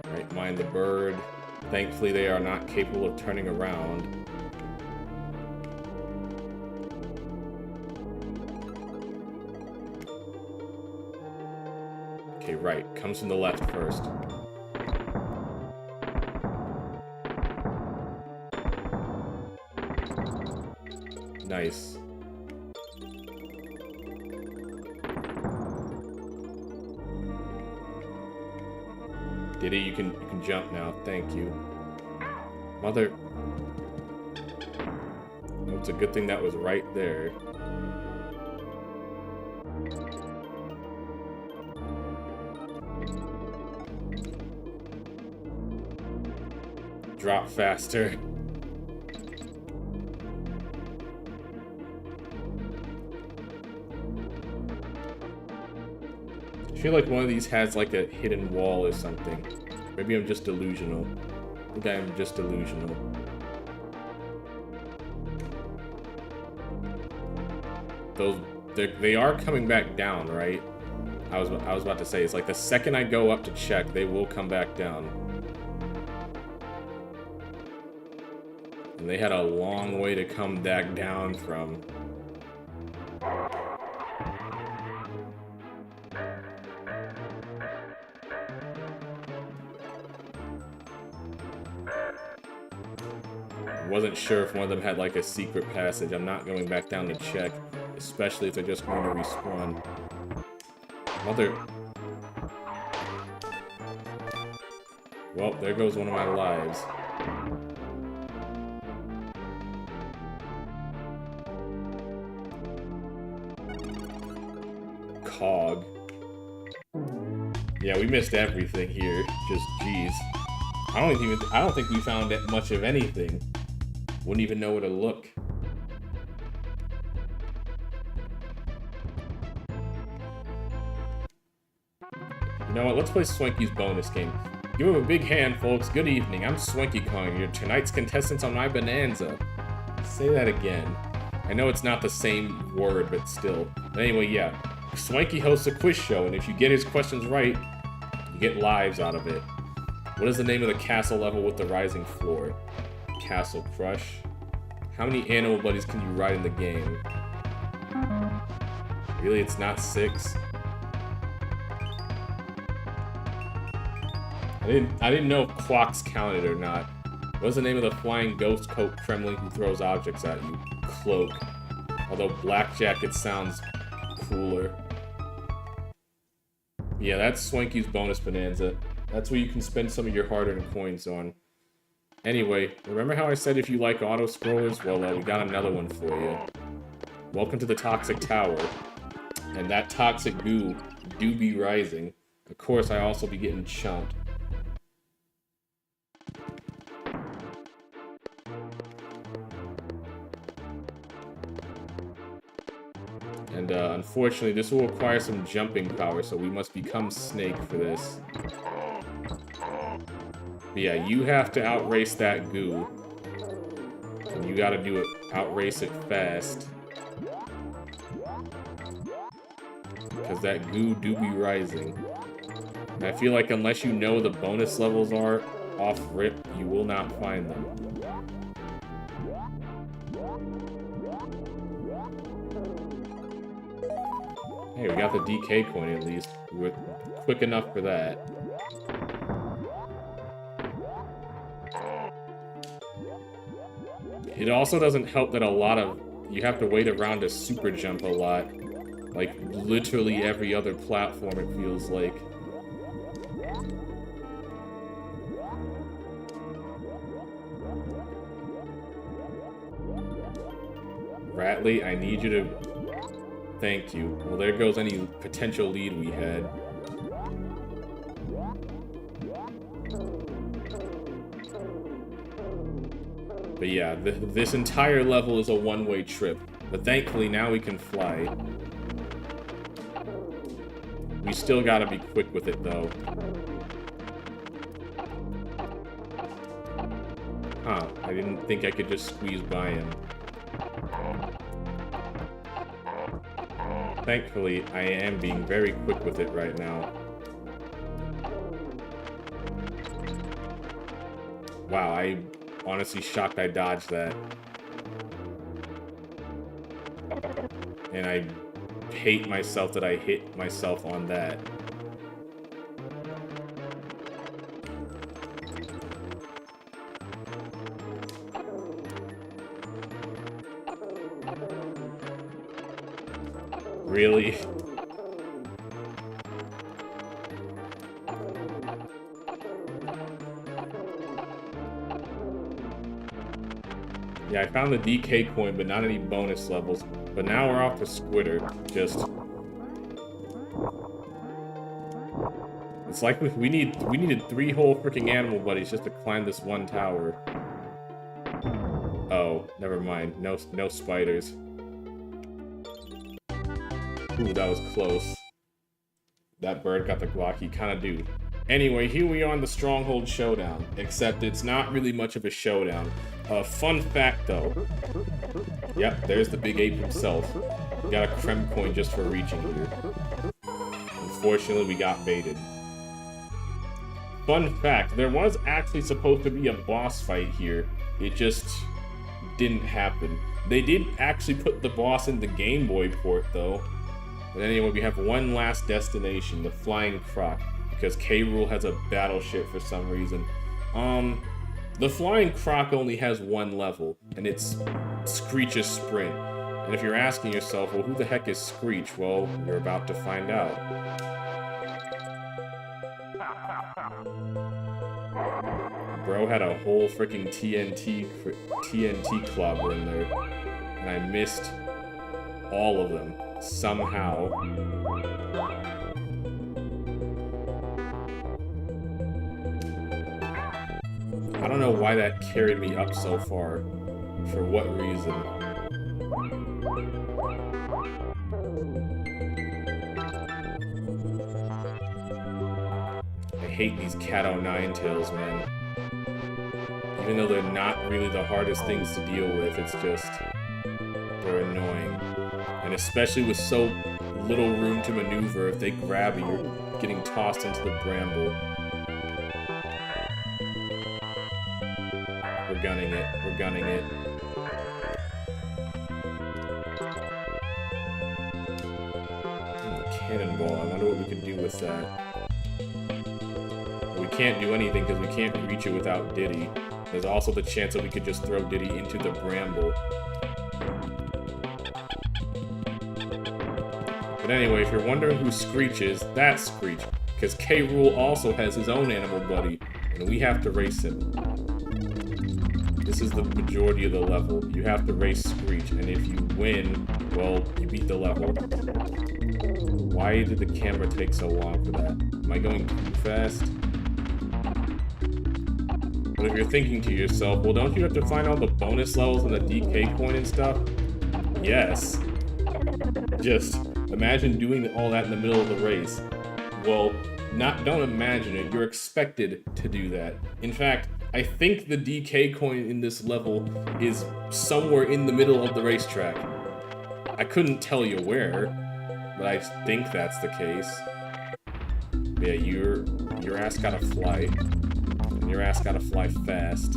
Right, mind the bird. Thankfully, they are not capable of turning around. Okay, right. Comes from the left first. Nice. Diddy, you can jump now. Thank you. Mother. Oh, it's a good thing that was right there. Drop faster. I feel like one of these has like a hidden wall or something. Maybe I'm just delusional. I think I'm just delusional. They are coming back down, right? I was about to say, it's like the second I go up to check, they will come back down. And they had a long way to come back down from. Wasn't sure if one of them had like a secret passage. I'm not going back down to check, especially if they're just going to respawn. Mother. Well, there goes one of my lives. Cog. Yeah, we missed everything here. Just jeez. I don't think we found that much of anything. Wouldn't even know where to look. You know what? Let's play Swanky's bonus game. Give him a big hand, folks. Good evening. I'm Swanky Kong, your tonight's contestants on my Bonanza. Say that again. I know it's not the same word, but still. But anyway, yeah. Swanky hosts a quiz show, and if you get his questions right, you get lives out of it. What is the name of the castle level with the rising floor? Castle Crush. How many animal buddies can you ride in the game? Really, it's not 6? I didn't know if Quacks counted or not. What's the name of the flying ghost coat Kremlin who throws objects at you? Cloak. Although Blackjack, it sounds cooler. Yeah, that's Swanky's bonus bonanza. That's where you can spend some of your hard-earned coins on. Anyway, remember how I said if you like auto-scrollers? Well, we got another one for you. Welcome to the Toxic Tower. And that toxic goo do be rising. Of course, I also be getting chumped. And unfortunately, this will require some jumping power, so we must become Snake for this. But yeah, you have to outrace that goo. And you gotta do it, outrace it fast. Because that goo do be rising. And I feel like unless you know the bonus levels are off rip, you will not find them. Hey, we got the DK coin at least. We're quick enough for that. It also doesn't help that you have to wait around to super jump a lot. Like, literally every other platform, it feels like. Ratley, I need you to... Thank you. Well, there goes any potential lead we had. But yeah, this entire level is a one-way trip. But thankfully, now we can fly. We still gotta be quick with it, though. Huh, I didn't think I could just squeeze by him. Thankfully, I am being very quick with it right now. Wow, I'm honestly shocked I dodged that. And I hate myself that I hit myself on that. Really? Yeah, I found the DK coin, but not any bonus levels. But now we're off to Squitter. Just... It's like we needed 3 whole freaking animal buddies just to climb this one tower. Oh, never mind. No spiders. Ooh, that was close. That bird got the Glocky, kinda do. Anyway, here we are on the Stronghold Showdown, except it's not really much of a showdown. Fun fact though. Yep, there's the big ape himself. We got a Creme coin just for reaching here. Unfortunately, we got baited. Fun fact, there was actually supposed to be a boss fight here. It just didn't happen. They did actually put the boss in the Game Boy port though. But anyway, we have one last destination, the Flying Croc, because K. Rool has a battleship for some reason. The Flying Croc only has one level, and it's Screech's Sprint. And if you're asking yourself, well, who the heck is Screech? Well, you're about to find out. Bro had a whole freaking TNT clobber in there, and I missed all of them. Somehow. I don't know why that carried me up so far. For what reason? I hate these Cat O' Nine-Tails, man. Even though they're not really the hardest things to deal with, it's just... they're annoying. And especially with so little room to maneuver, if they grab you, you're getting tossed into the bramble. We're gunning it. We're gunning it. Cannonball. I wonder what we can do with that. We can't do anything because we can't reach it without Diddy. There's also the chance that we could just throw Diddy into the bramble. But anyway, if you're wondering who Screech is, that's Screech. Because K. Rool also has his own animal buddy, and we have to race him. This is the majority of the level. You have to race Screech, and if you win, well, you beat the level. Why did the camera take so long for that? Am I going too fast? But if you're thinking to yourself, well, don't you have to find all the bonus levels and the DK coin and stuff? Yes. Just imagine doing all that in the middle of the race. Well, don't imagine it. You're expected to do that. In fact, I think the DK coin in this level is somewhere in the middle of the racetrack. I couldn't tell you where, but I think that's the case. But yeah, your ass gotta fly. And your ass gotta fly fast.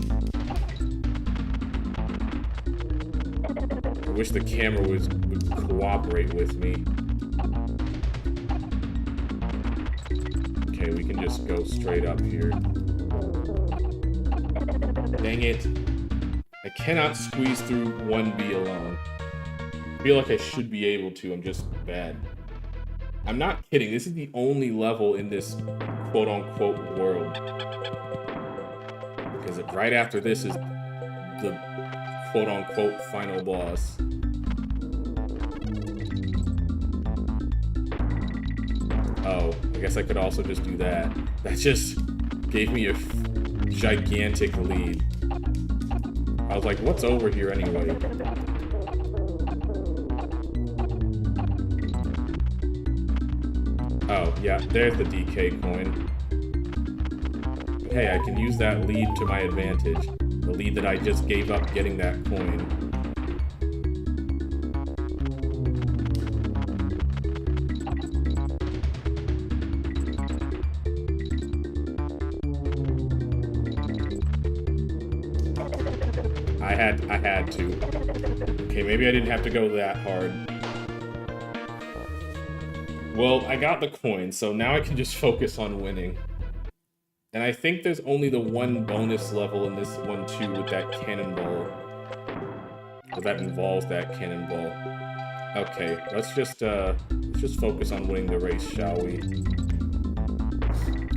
I wish the camera would cooperate with me. Okay, we can just go straight up here. Dang it. I cannot squeeze through 1B alone. I feel like I should be able to, I'm just bad. I'm not kidding, this is the only level in this quote-unquote world. Because right after this is the quote-unquote final boss. Oh, I guess I could also just do that. That just gave me a gigantic lead. I was like, what's over here anyway? Oh, yeah, there's the DK coin. Hey, I can use that lead to my advantage. The lead that I just gave up getting that coin. I had to. Okay, maybe I didn't have to go that hard. Well, I got the coin, so now I can just focus on winning. And I think there's only the one bonus level in this one too with that cannonball. Or that involves that cannonball. Okay, let's just focus on winning the race, shall we?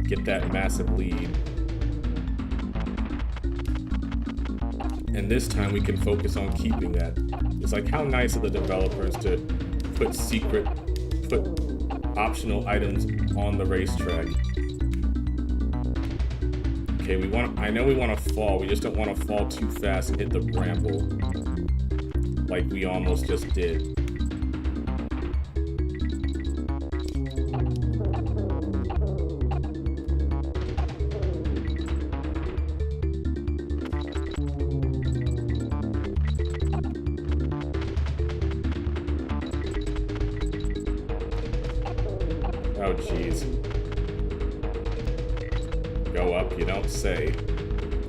Get that massive lead. And this time we can focus on keeping that. It's like, how nice of the developers to put optional items on the racetrack. Okay, I know we want to fall, we just don't want to fall too fast and hit the bramble. Like we almost just did. Oh, jeez. Go up, you don't say.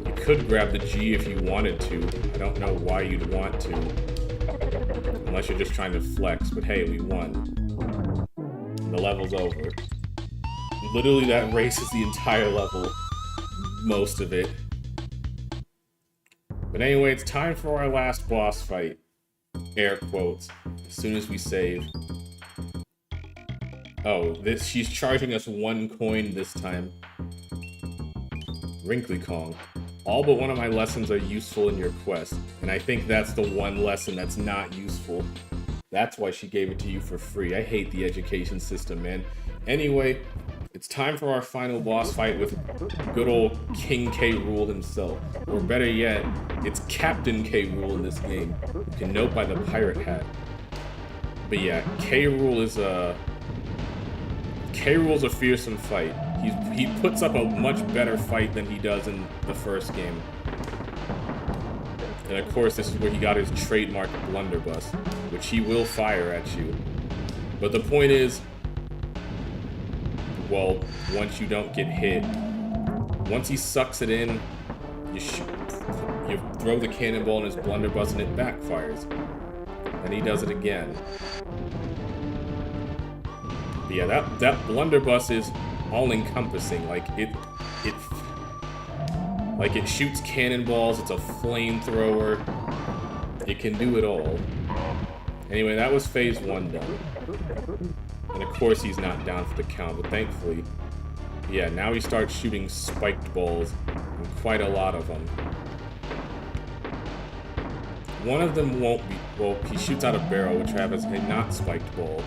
You could grab the G if you wanted to. I don't know why you'd want to. Unless you're just trying to flex, but hey, we won. And the level's over. Literally, that race is the entire level. Most of it. But anyway, it's time for our last boss fight. Air quotes. As soon as we save. Oh, she's charging us 1 coin this time. Wrinkly Kong. All but one of my lessons are useful in your quest, and I think that's the one lesson that's not useful. That's why she gave it to you for free. I hate the education system, man. Anyway, it's time for our final boss fight with good old King K. Rool himself. Or better yet, it's Captain K. Rool in this game. You can note by the pirate hat. But yeah, K. Rool is K. Rool's a fearsome fight. He puts up a much better fight than he does in the first game. And of course, this is where he got his trademark blunderbuss, which he will fire at you. But the point is, well, once you don't get hit, once he sucks it in, you throw the cannonball in his blunderbuss and it backfires. And he does it again. But yeah, that blunderbuss is all-encompassing. Like it shoots cannonballs. It's a flamethrower. It can do it all. Anyway, that was phase 1 done. And of course, he's not down for the count. But thankfully, yeah, now he starts shooting spiked balls, and quite a lot of them. One of them won't be. Well, he shoots out a barrel, which has a not spiked ball.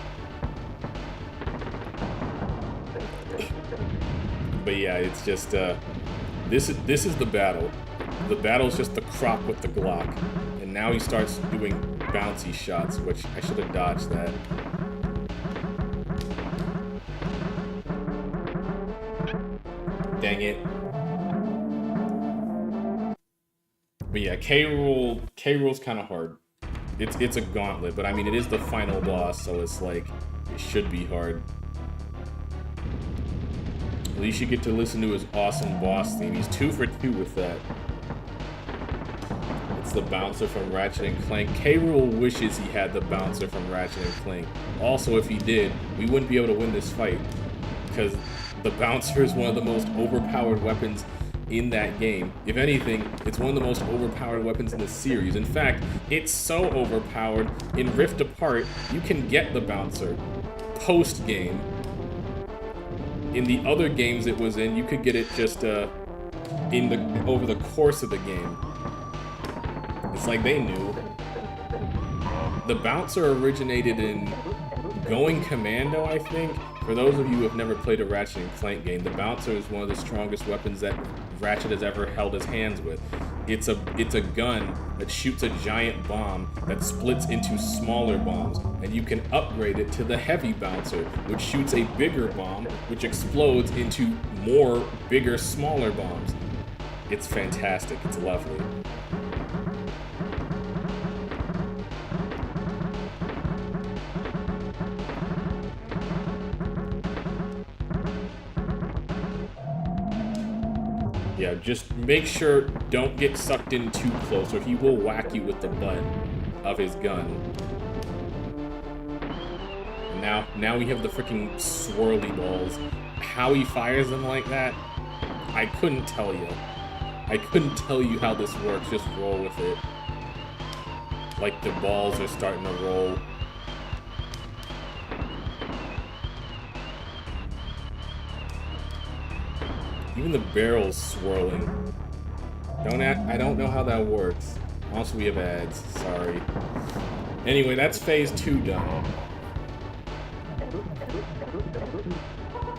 But yeah, it's just, this is the battle. The battle's just the croc with the Glock. And now he starts doing bouncy shots, which I should have dodged that. Dang it. But yeah, K. Rool's kind of hard. It's a gauntlet, but I mean, it is the final boss, so it's like, it should be hard. At least you get to listen to his awesome boss theme. He's 2 for 2 with that. It's the bouncer from Ratchet and Clank. K. Rool wishes he had the bouncer from Ratchet and Clank. Also, if he did, we wouldn't be able to win this fight, because the bouncer is one of the most overpowered weapons in that game. If anything, it's one of the most overpowered weapons in the series. In fact, it's so overpowered, in Rift Apart, you can get the bouncer post-game. In the other games it was in, you could get it just over the course of the game. It's like they knew. The bouncer originated in Going Commando, I think. For those of you who have never played a Ratchet and Clank game, the bouncer is one of the strongest weapons that Ratchet has ever held his hands with. It's a gun that shoots a giant bomb that splits into smaller bombs, and you can upgrade it to the heavy bouncer, which shoots a bigger bomb, which explodes into more bigger, smaller bombs. It's fantastic. It's lovely. Yeah, just make sure don't get sucked in too close, or he will whack you with the butt of his gun. And now we have the freaking swirly balls. How he fires them like that, I couldn't tell you. I couldn't tell you how this works, just roll with it. Like the balls are starting to roll. Even the barrel's swirling. I don't know how that works. Also, we have ads. Sorry. Anyway, that's phase 2 done.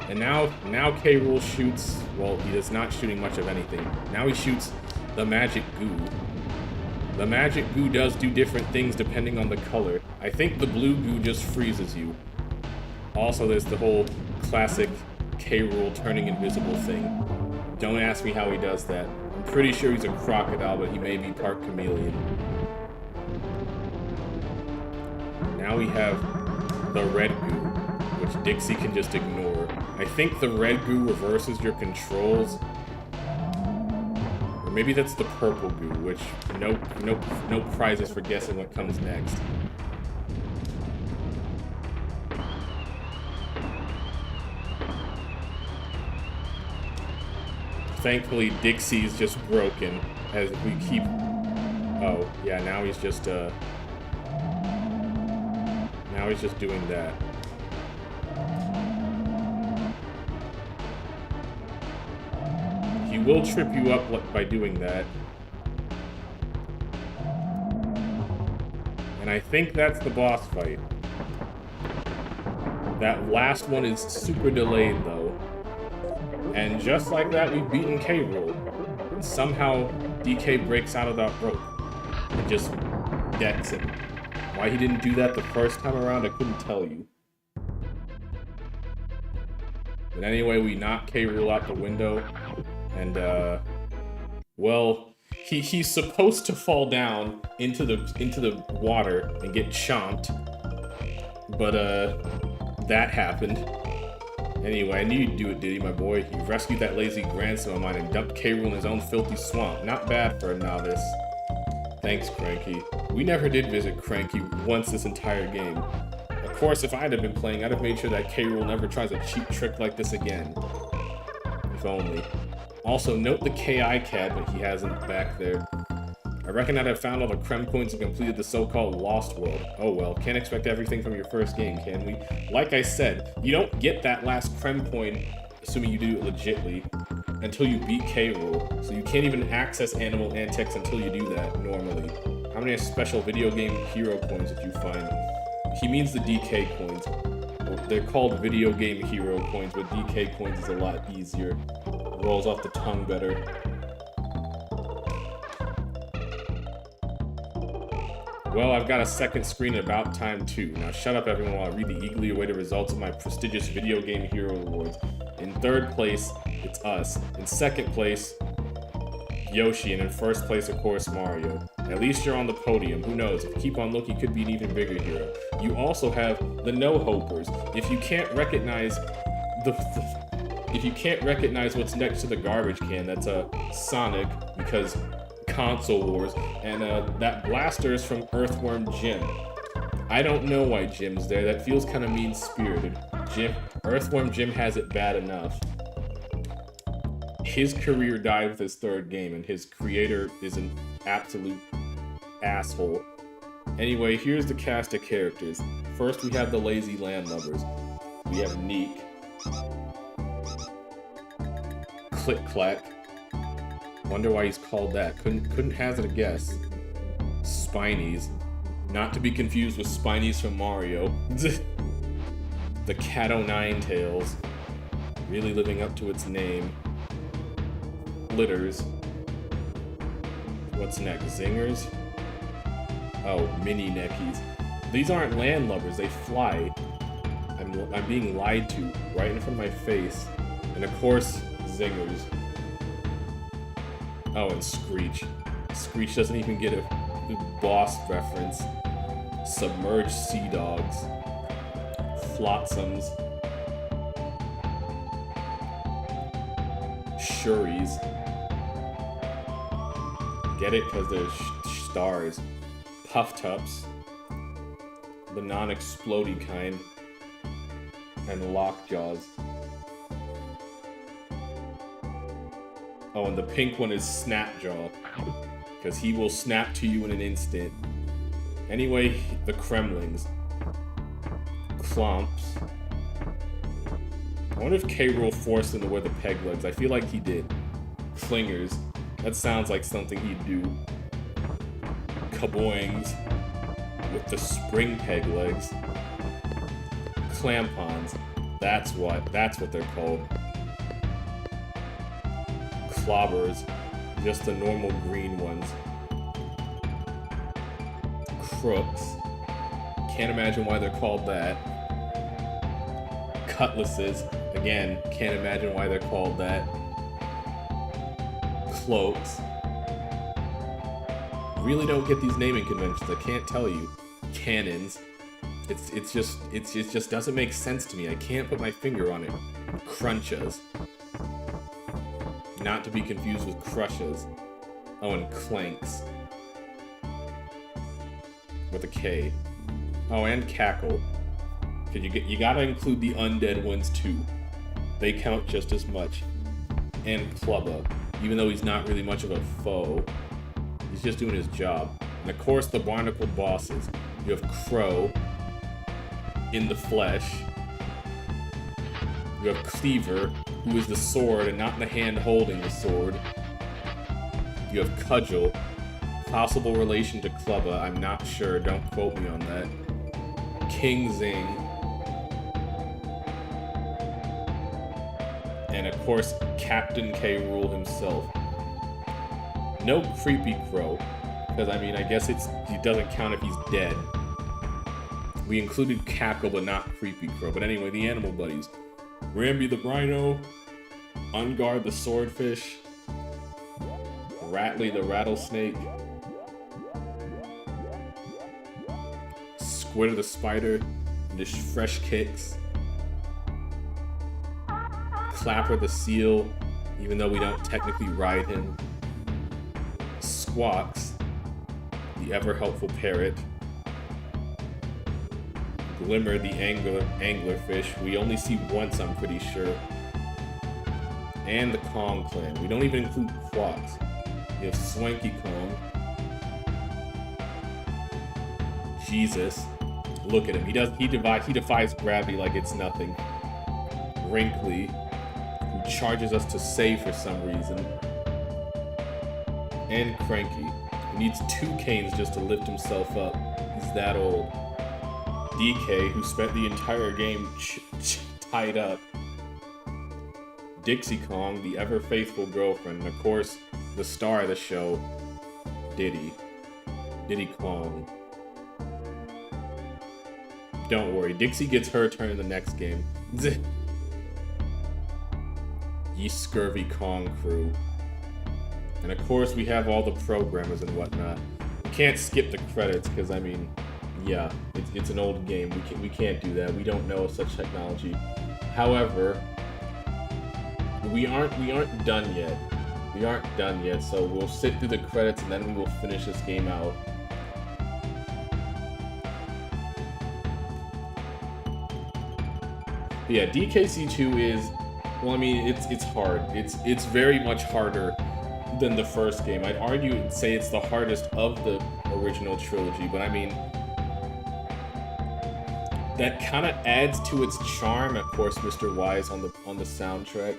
And now K. Rool shoots. Well, he is not shooting much of anything. Now he shoots the magic goo. The magic goo does do different things depending on the color. I think the blue goo just freezes you. Also, there's the whole classic K. Rool turning invisible thing. Don't ask me how he does that. I'm pretty sure he's a crocodile, but he may be part chameleon. Now we have the red goo, which Dixie can just ignore. I think the red goo reverses your controls. Or maybe that's the purple goo, which no prizes for guessing what comes next. Thankfully, Dixie's just broken as we keep... Oh, yeah, now he's just, now he's just doing that. He will trip you up by doing that. And I think that's the boss fight. That last one is super delayed, though. And just like that, we've beaten K. Rool. And somehow, DK breaks out of that rope and just decks him. Why he didn't do that the first time around, I couldn't tell you. But anyway, we knock K. Rool out the window. And, well, he's supposed to fall down into the water and get chomped. But, that happened. Anyway, I knew you'd do it, Diddy, my boy. You rescued that lazy grandson of mine and dumped K. Rool in his own filthy swamp. Not bad for a novice. Thanks, Cranky. We never did visit Cranky once this entire game. Of course, if I'd have been playing, I'd have made sure that K. Rool never tries a cheap trick like this again. If only. Also, note the KI CAD that he has in the back there. I reckon I'd have found all the Krem coins and completed the so-called Lost World. Oh well, can't expect everything from your first game, can we? Like I said, you don't get that last Krem coin, assuming you do it legitly, until you beat K. Rool. So you can't even access Animal Antics until you do that, normally. How many special video game hero coins did you find? He means the DK coins. They're called video game hero coins, but DK coins is a lot easier. Rolls off the tongue better. Well, I've got a second screen at about time too. Now shut up everyone while I read the eagerly awaited results of my prestigious Video Game Hero Awards. In third place, it's us. In second place, Yoshi, and in first place, of course, Mario. At least you're on the podium. Who knows? If you keep on looking, you could be an even bigger hero. You also have the no-hopers. If you can't recognize if you can't recognize what's next to the garbage can, that's a Sonic, because console wars, and that blaster is from Earthworm Jim. I don't know why Jim's there. That feels kind of mean-spirited. Earthworm Jim has it bad enough. His career died with his third game, and his creator is an absolute asshole. Anyway, here's the cast of characters. First, we have the lazy landlubbers. We have Neek, Click Clack. Wonder why he's called that. Couldn't hazard a guess. Spinies. Not to be confused with Spinies from Mario. The Cat O' Tails. Really living up to its name. Flitters. What's next? Zingers? Oh, mini neckies. These aren't landlubbers, they fly. I'm being lied to right in front of my face. And of course, Zingers. Oh, and Screech. Screech doesn't even get a boss reference. Submerged Sea Dogs. Flotsams. Shuries. Get it? Because they're stars. Puff-Tups. The non-explodey kind. And Lockjaws. Oh, and the pink one is Snapjaw. Because he will snap to you in an instant. Anyway, the Kremlings. Clomps. I wonder if K. Rool forced him to wear the peg legs. I feel like he did. Clingers. That sounds like something he'd do. Kaboings. With the spring peg legs. Clampons. That's what they're called. Clobbers. Just the normal green ones. Crooks. Can't imagine why they're called that. Cutlasses. Again, can't imagine why they're called that. Cloaks. Really don't get these naming conventions, I can't tell you. Cannons. It just doesn't make sense to me. I can't put my finger on it. Crunchas. Not to be confused with crushes. Oh, and clanks. With a K. Oh, and cackle. Cause you gotta include the undead ones too. They count just as much. And Clubba. Even though he's not really much of a foe. He's just doing his job. And of course the barnacle bosses. You have Crow. In the flesh. You have Cleaver, who is the sword and not the hand holding the sword. You have Cudgel. Possible relation to Clubba, I'm not sure, don't quote me on that. King Zing. And of course, Captain K. Rool himself. No Creepy Crow, because I mean, I guess he doesn't count if he's dead. We included Cackle, but not Creepy Crow. But anyway, the animal buddies. Ramby the Rhino, Unguard the Swordfish, Rattly the Rattlesnake, Squitter the Spider, just fresh kicks, Clapper the Seal, even though we don't technically ride him, Squawks, the ever-helpful parrot, Glimmer the anglerfish, we only see once, I'm pretty sure, and the Kong clan. We don't even include Quox. You have Swanky Kong. Jesus. Look at him. He defies gravity like it's nothing. Wrinkly, who charges us to save for some reason. And Cranky, who needs 2 canes just to lift himself up. He's that old. DK, who spent the entire game tied up. Dixie Kong, the ever-faithful girlfriend, and of course, the star of the show, Diddy Kong. Don't worry, Dixie gets her turn in the next game. Ye scurvy Kong crew. And of course, we have all the programmers and whatnot. can't skip the credits because I mean, yeah, it's an old game. We can't do that. We don't know such technology. However, we aren't done yet. We aren't done yet, so we'll sit through the credits and then we will finish this game out. But yeah, DKC2 is, well, I mean, it's hard. It's very much harder than the first game. I'd argue and say it's the hardest of the original trilogy, but I mean, that kind of adds to its charm. Of course, Mr. Y is on the soundtrack,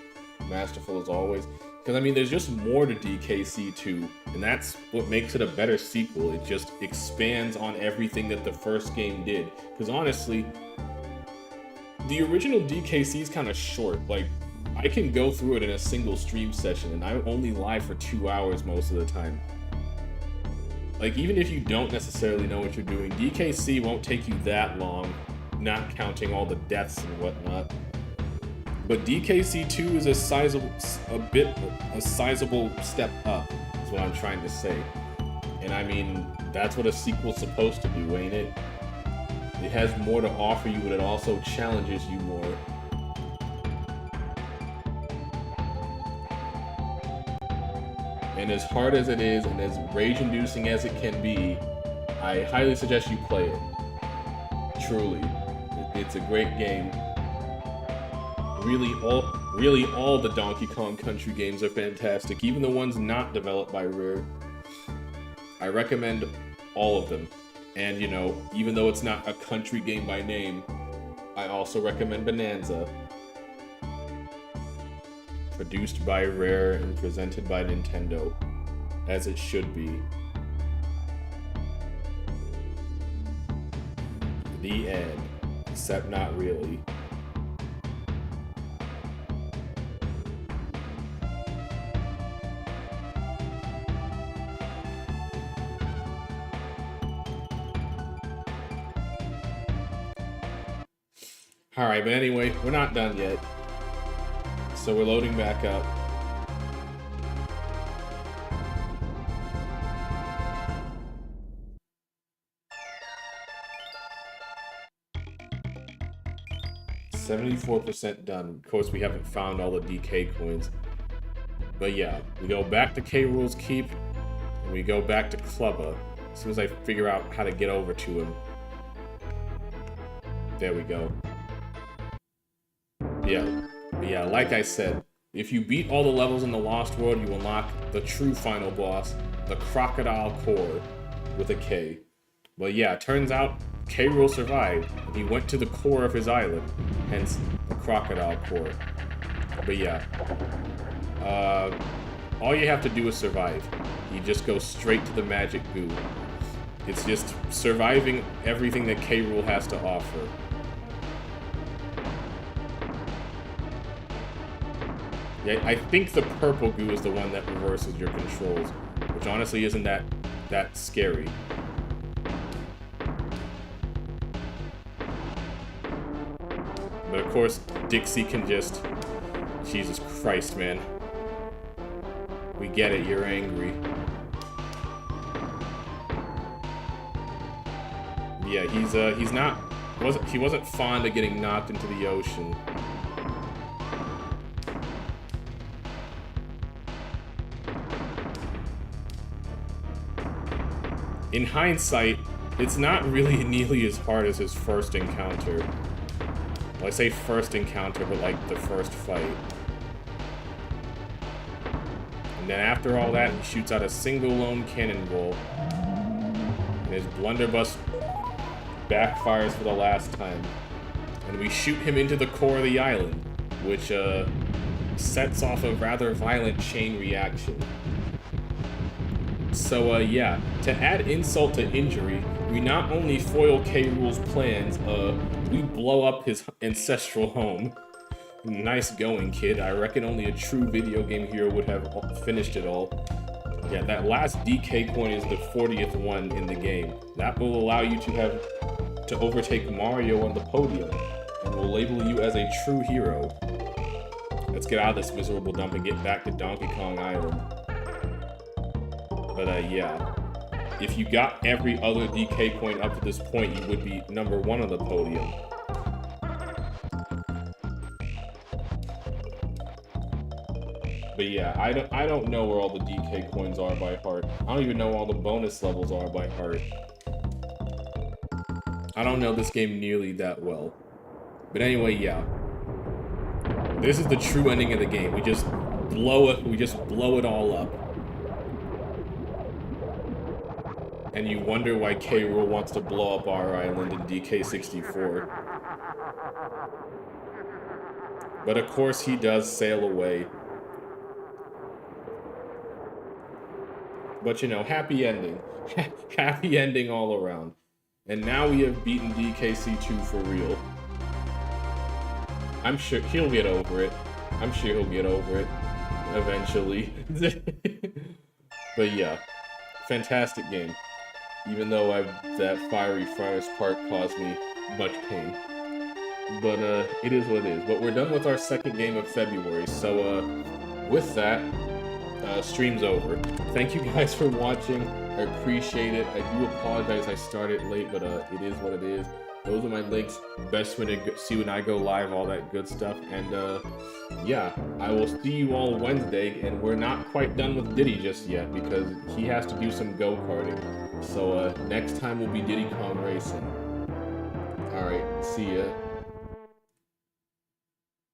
masterful as always. Because I mean, there's just more to DKC2, and that's what makes it a better sequel. It just expands on everything that the first game did. Because honestly, the original DKC is kind of short. Like, I can go through it in a single stream session, and I'm only live for 2 hours most of the time. Like, even if you don't necessarily know what you're doing, DKC won't take you that long, not counting all the deaths and whatnot. But DKC2 is a sizable step up, is what I'm trying to say. And I mean, that's what a sequel's supposed to do, ain't it? It has more to offer you, but it also challenges you more. And as hard as it is, and as rage-inducing as it can be, I highly suggest you play it. Truly. It's a great game. Really all the Donkey Kong Country games are fantastic, even the ones not developed by Rare. I recommend all of them. And, you know, even though it's not a country game by name, I also recommend Bonanza. Produced by Rare and presented by Nintendo, as it should be. The end. Except not really. Alright, but anyway, we're not done yet. So we're loading back up. %74 done. Of course, we haven't found all the DK coins. But yeah, we go back to K. Rool's Keep, and we go back to Clubba. As soon as I figure out how to get over to him. There we go. Yeah, like I said, if you beat all the levels in the Lost World, you unlock the true final boss, the Crocodile Core, with a K. But yeah, it turns out K. Rool survived, and he went to the core of his island, hence the Crocodile Core. But yeah, all you have to do is survive. You just go straight to the magic goo. It's just surviving everything that K. Rool has to offer. Yeah, I think the purple goo is the one that reverses your controls, which honestly isn't that scary. But of course, Dixie can just... Jesus Christ, man. We get it, you're angry. Yeah, he wasn't fond of getting knocked into the ocean. In hindsight, it's not really nearly as hard as his first encounter. Well, I say first encounter, but like the first fight. And then after all that, he shoots out a single lone cannonball. And his blunderbuss backfires for the last time. And we shoot him into the core of the island, which sets off a rather violent chain reaction. So, yeah, to add insult to injury, we not only foil K. Rool's plans, we blow up his ancestral home. Nice going, kid. I reckon only a true video game hero would have finished it all. Yeah, that last DK coin is the 40th one in the game. That will allow you to overtake Mario on the podium, and will label you as a true hero. Let's get out of this miserable dump and get back to Donkey Kong Island. But, yeah. If you got every other DK coin up to this point, you would be #1 on the podium. But yeah, I don't know where all the DK coins are by heart. I don't even know where all the bonus levels are by heart. I don't know this game nearly that well. But anyway, yeah. This is the true ending of the game. We just blow it all up. And you wonder why K. Rool wants to blow up our island in DK64. But of course he does sail away. But you know, happy ending. Happy ending all around. And now we have beaten DKC2 for real. I'm sure he'll get over it. I'm sure he'll get over it eventually. But yeah, fantastic game. Even though that fiery furnace part caused me much pain. But it is what it is. But we're done with our second game of February. So with that, stream's over. Thank you guys for watching. I appreciate it. I do apologize I started late, but it is what it is. Those are my links. Best way to see when I go live, all that good stuff. And yeah, I will see you all Wednesday. And we're not quite done with Diddy just yet because he has to do some go-karting. So next time will be Diddy Kong Racing. All right, see ya.